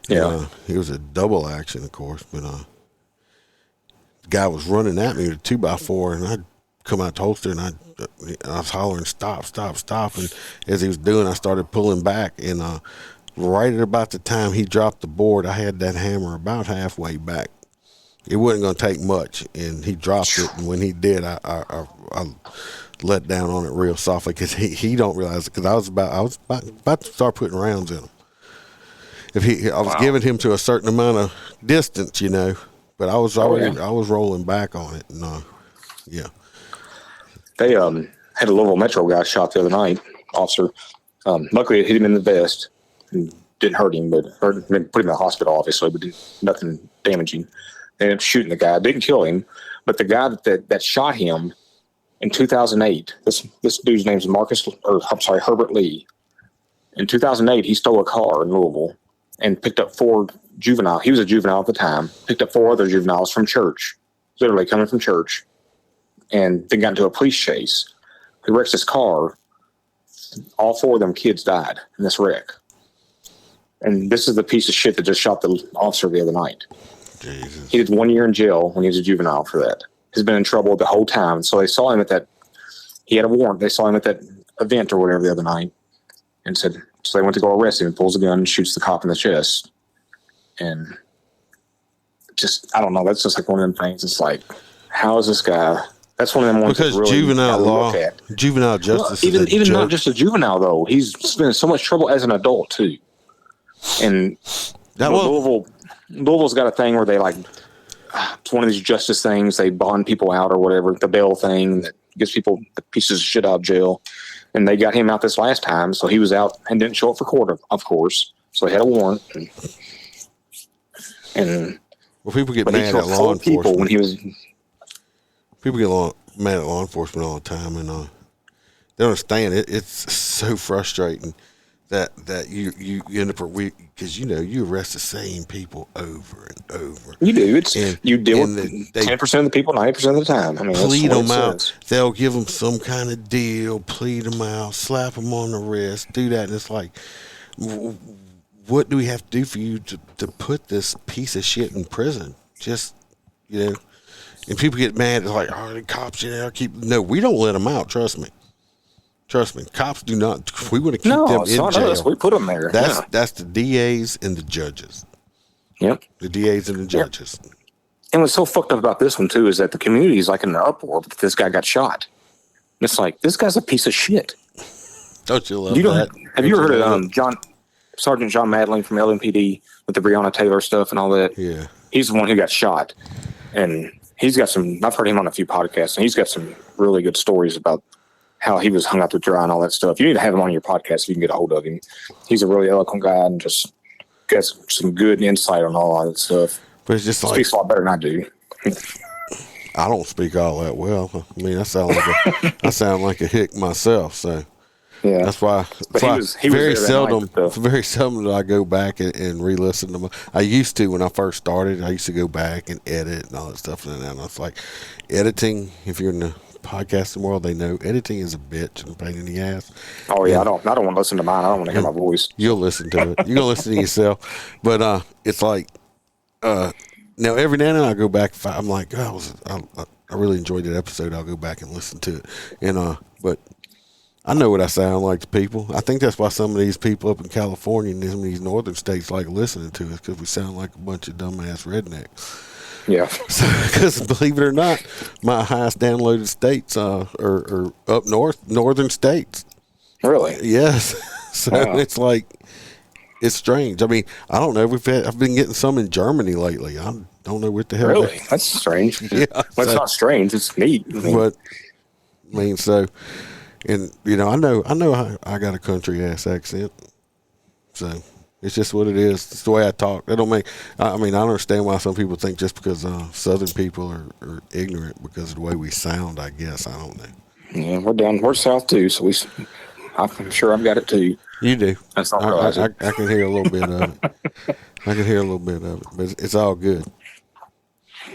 Yeah, it was a double action, of course, but the guy was running at me with a 2x4, and I'd come out the holster, and I was hollering, stop, stop, stop, and as he was doing, I started pulling back, and right at about the time he dropped the board, I had that hammer about halfway back. It wasn't going to take much, and he dropped it, and when he did, I let down on it real softly because he don't realize it, because I was about to start putting rounds in him. I was giving him to a certain amount of distance, but I was already I was rolling back on it. And, yeah. They had a Louisville Metro guy shot the other night, officer. Luckily, it hit him in the vest. And didn't hurt him, but put him in the hospital, obviously, but nothing damaging. They ended up shooting the guy. Didn't kill him, but the guy that shot him in 2008, this dude's name is Herbert Lee. In 2008, he stole a car in Louisville and picked up 4 juveniles. He was a juvenile at the time. Picked up 4 other juveniles from church, literally coming from church, and then got into a police chase. He wrecks his car. All 4 of them kids died in this wreck. And this is the piece of shit that just shot the officer the other night. Jesus. He did 1 year in jail when he was a juvenile for that. He's been in trouble the whole time. So they saw him at that. He had a warrant. They saw him at that event or whatever the other night, and said. So they went to go arrest him. He pulls a gun and shoots the cop in the chest. And just, I don't know. That's just like one of them things. It's like, how is this guy? That's one of them ones. Because really juvenile law, juvenile justice. Well, even not just a juvenile though. He's been in so much trouble as an adult too. And Louisville's got a thing where they like, it's one of these justice things. They bond people out or whatever, the bail thing that gets people pieces of shit out of jail. And they got him out this last time, so he was out and didn't show up for court, of course. So they had a warrant. And people get mad at law enforcement when he was. People get mad at law enforcement all the time, and they don't understand it. It's so frustrating that you end up because you arrest the same people over and over. You do. You deal with 10% of the people 90% of the time. Plead them out. They'll give them some kind of deal. Plead them out. Slap them on the wrist. Do that, and it's like, what do we have to do for you to put this piece of shit in prison? Just and people get mad. It's like, the cops, no, we don't let them out. Trust me. Cops do not. We want to keep them in jail. Us. We put them there. That's the DAs and the judges. Yep. The DAs and the judges. Yep. And what's so fucked up about this one too is that the community is like in an uproar because this guy got shot. And it's like, this guy's a piece of shit. Don't you love that? Have you heard of John? Sergeant John Madling from LMPD with the Breonna Taylor stuff and all that. Yeah. He's the one who got shot. And he's got I've heard him on a few podcasts, and he's got some really good stories about how he was hung out to dry and all that stuff. You need to have him on your podcast if you can get a hold of him. He's a really eloquent guy and just gets some good insight on all that stuff. But it's just like, speaks a lot better than I do. I don't speak all that well. I mean, I sound like a hick myself. So Yeah, that's why. He was very there that seldom. night, so. Very seldom do I go back and re-listen to them. I used to when I first started. I used to go back and edit and all that stuff. And then I was like, editing. If you're in the podcasting world, they know editing is a bitch and a pain in the ass. Oh yeah, and I don't want to listen to mine. I don't want to hear my voice. You'll listen to it. You're gonna listen to yourself. But it's like now every now and then I go back. I'm like, I really enjoyed that episode. I'll go back and listen to it. And but I know what I sound like to people. I think that's why some of these people up in California and some of these northern states like listening to us, because we sound like a bunch of dumbass rednecks. Yeah. Because believe it or not, my highest downloaded states are up north, northern states. Really? Yes. So Wow. it's like, it's strange. I mean, I don't know. I've been getting some in Germany lately. I don't know what the hell. Really? That's strange. Yeah. Well, it's not strange. It's neat. But I mean, so, and you know, I know I got a country ass accent. So it's just what it is. It's the way I talk. That don't make. I mean, I don't understand why some people think just because Southern people are ignorant because of the way we sound. I guess I don't know. Yeah, we're south too, so I'm sure I've got it too. You do. That's not I can hear a little bit of it. I can hear a little bit of it, but it's all good.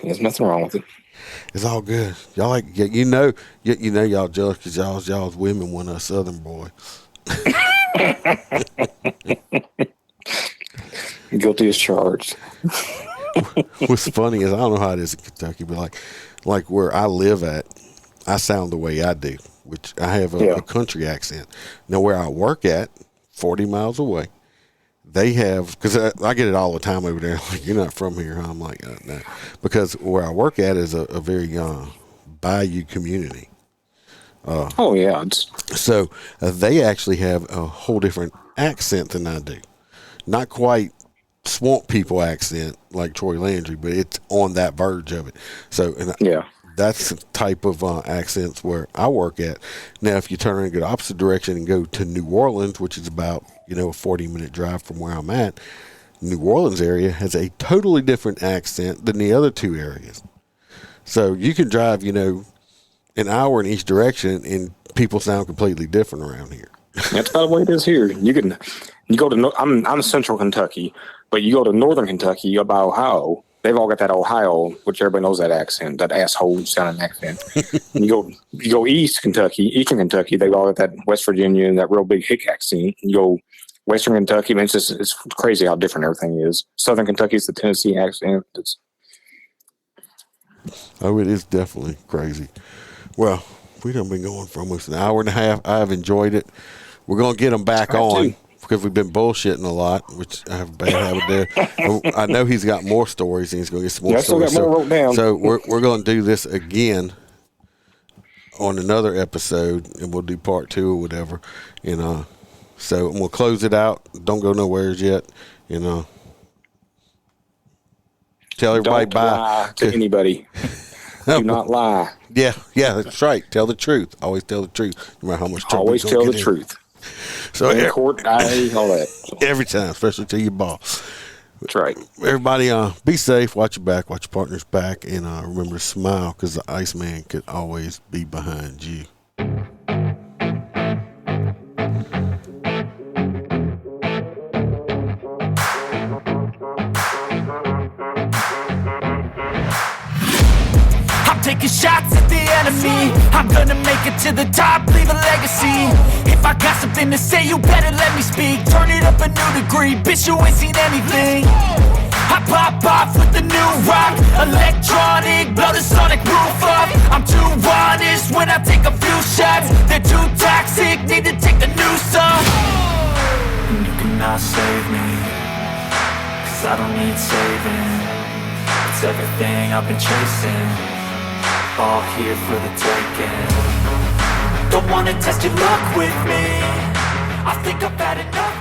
There's nothing wrong with it. It's all good. Y'all like, you know y'all jealous because y'all's women want a Southern boy. Guilty as charged. What's funny is I don't know how it is in Kentucky, but like where I live at, I sound the way I do, which I have a country accent. Now where I work at, 40 miles away, they have, because I get it all the time over there. Like, you're not from here, huh? I'm like, no, because where I work at is a very bayou community. Oh yeah. So they actually have a whole different accent than I do. Not quite swamp people accent like Troy Landry, but it's on that verge of it. So that's the type of accents where I work at. Now, if you turn around and go the opposite direction and go to New Orleans, which is about a 40-minute drive from where I'm at, New Orleans area has a totally different accent than the other two areas. So you can drive, an hour in each direction, and people sound completely different around here. That's about the way it is here. You go to I'm Central Kentucky, but you go to Northern Kentucky, you go by Ohio. They've all got that Ohio, which everybody knows that accent, that asshole sounding accent. And you go Eastern Kentucky, they've all got that West Virginia and that real big hick accent. You go Western Kentucky, man, it's crazy how different everything is. Southern Kentucky is the Tennessee accent. It is definitely crazy. Well, we done been going for almost an hour and a half. I've enjoyed it. We're going to get them back on because we've been bullshitting a lot, which I have a bad habit there. I know he's got more stories, and he's going to get some more stories. I still got more wrote down. So we're going to do this again on another episode, and we'll do part 2 or whatever. So we'll close it out. Don't go nowhere yet. Tell everybody Don't bye lie to anybody. Do not lie. Yeah, that's right. Tell the truth. Always tell the truth, no matter how much trouble. Always tell the truth. So in court, all that. Every time, especially to your boss. That's right. Everybody, be safe. Watch your back. Watch your partner's back, and remember to smile, because the Iceman could always be behind you. Taking shots at the enemy. I'm gonna make it to the top, leave a legacy. If I got something to say, you better let me speak. Turn it up a new degree, bitch, you ain't seen anything. I pop off with the new rock, electronic, blow the sonic roof up. I'm too honest when I take a few shots. They're too toxic, need to take the noose off. And you cannot save me, cause I don't need saving. It's everything I've been chasing, all here for the taking. Don't wanna test your luck with me, I think I've had enough.